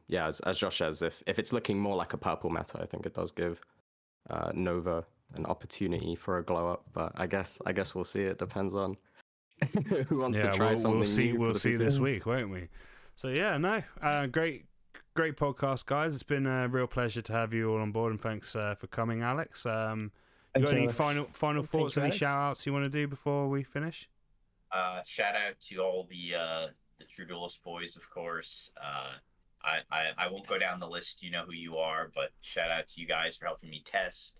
yeah, as Josh says, if it's looking more like a purple meta, I think it does give Nova an opportunity for a glow up. But I guess we'll see. It depends on who wants to try something new. We'll see this week, won't we? So yeah, no, great podcast, guys. It's been a real pleasure to have you all on board, and thanks for coming, Alex. You got any final thoughts? Any shout outs you want to do before we finish? Shout out to all the True Duelist boys, of course. I won't go down the list. You know who you are, but shout out to you guys for helping me test.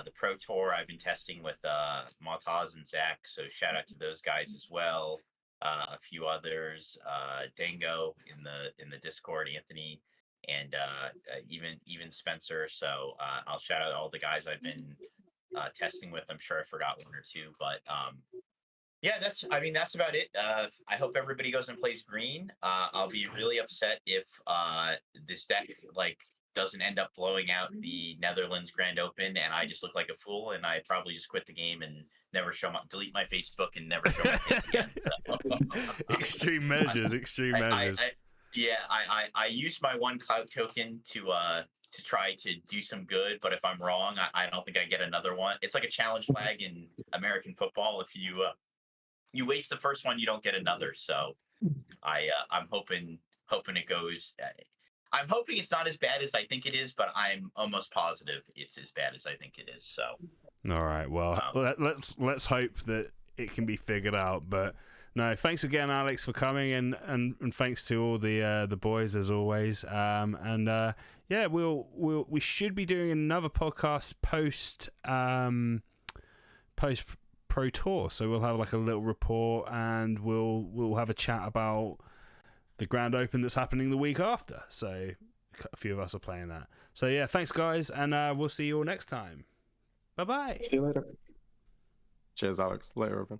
The Pro Tour I've been testing with Montaz and Zach, so shout out to those guys as well. A few others, Dango in the Discord, Anthony, and even Spencer. So I'll shout out all the guys I've been testing with. I'm sure I forgot one or two, but yeah, that's about it. I hope everybody goes and plays green. I'll be really upset if this deck doesn't end up blowing out the Netherlands Grand Open and I just look like a fool, and I probably just quit the game and never delete my Facebook and never show my face again. Extreme measures. I used my one cloud token to try to do some good, but if I'm wrong, I don't think I get another one. It's like a challenge flag in American football. If you waste the first one, you don't get another. So I'm hoping it goes. I'm hoping it's not as bad as I think it is, but I'm almost positive it's as bad as I think it is. So, all right. Well, let's hope that it can be figured out. But no, thanks again, Alex, for coming, and thanks to all the boys as always. Yeah, we should be doing another podcast post Pro Tour, so we'll have like a little report, and we'll have a chat about the Grand Open that's happening the week after. So a few of us are playing that. So yeah, thanks guys, and we'll see you all next time. Bye bye. See you later. Cheers, Alex. Later, everyone.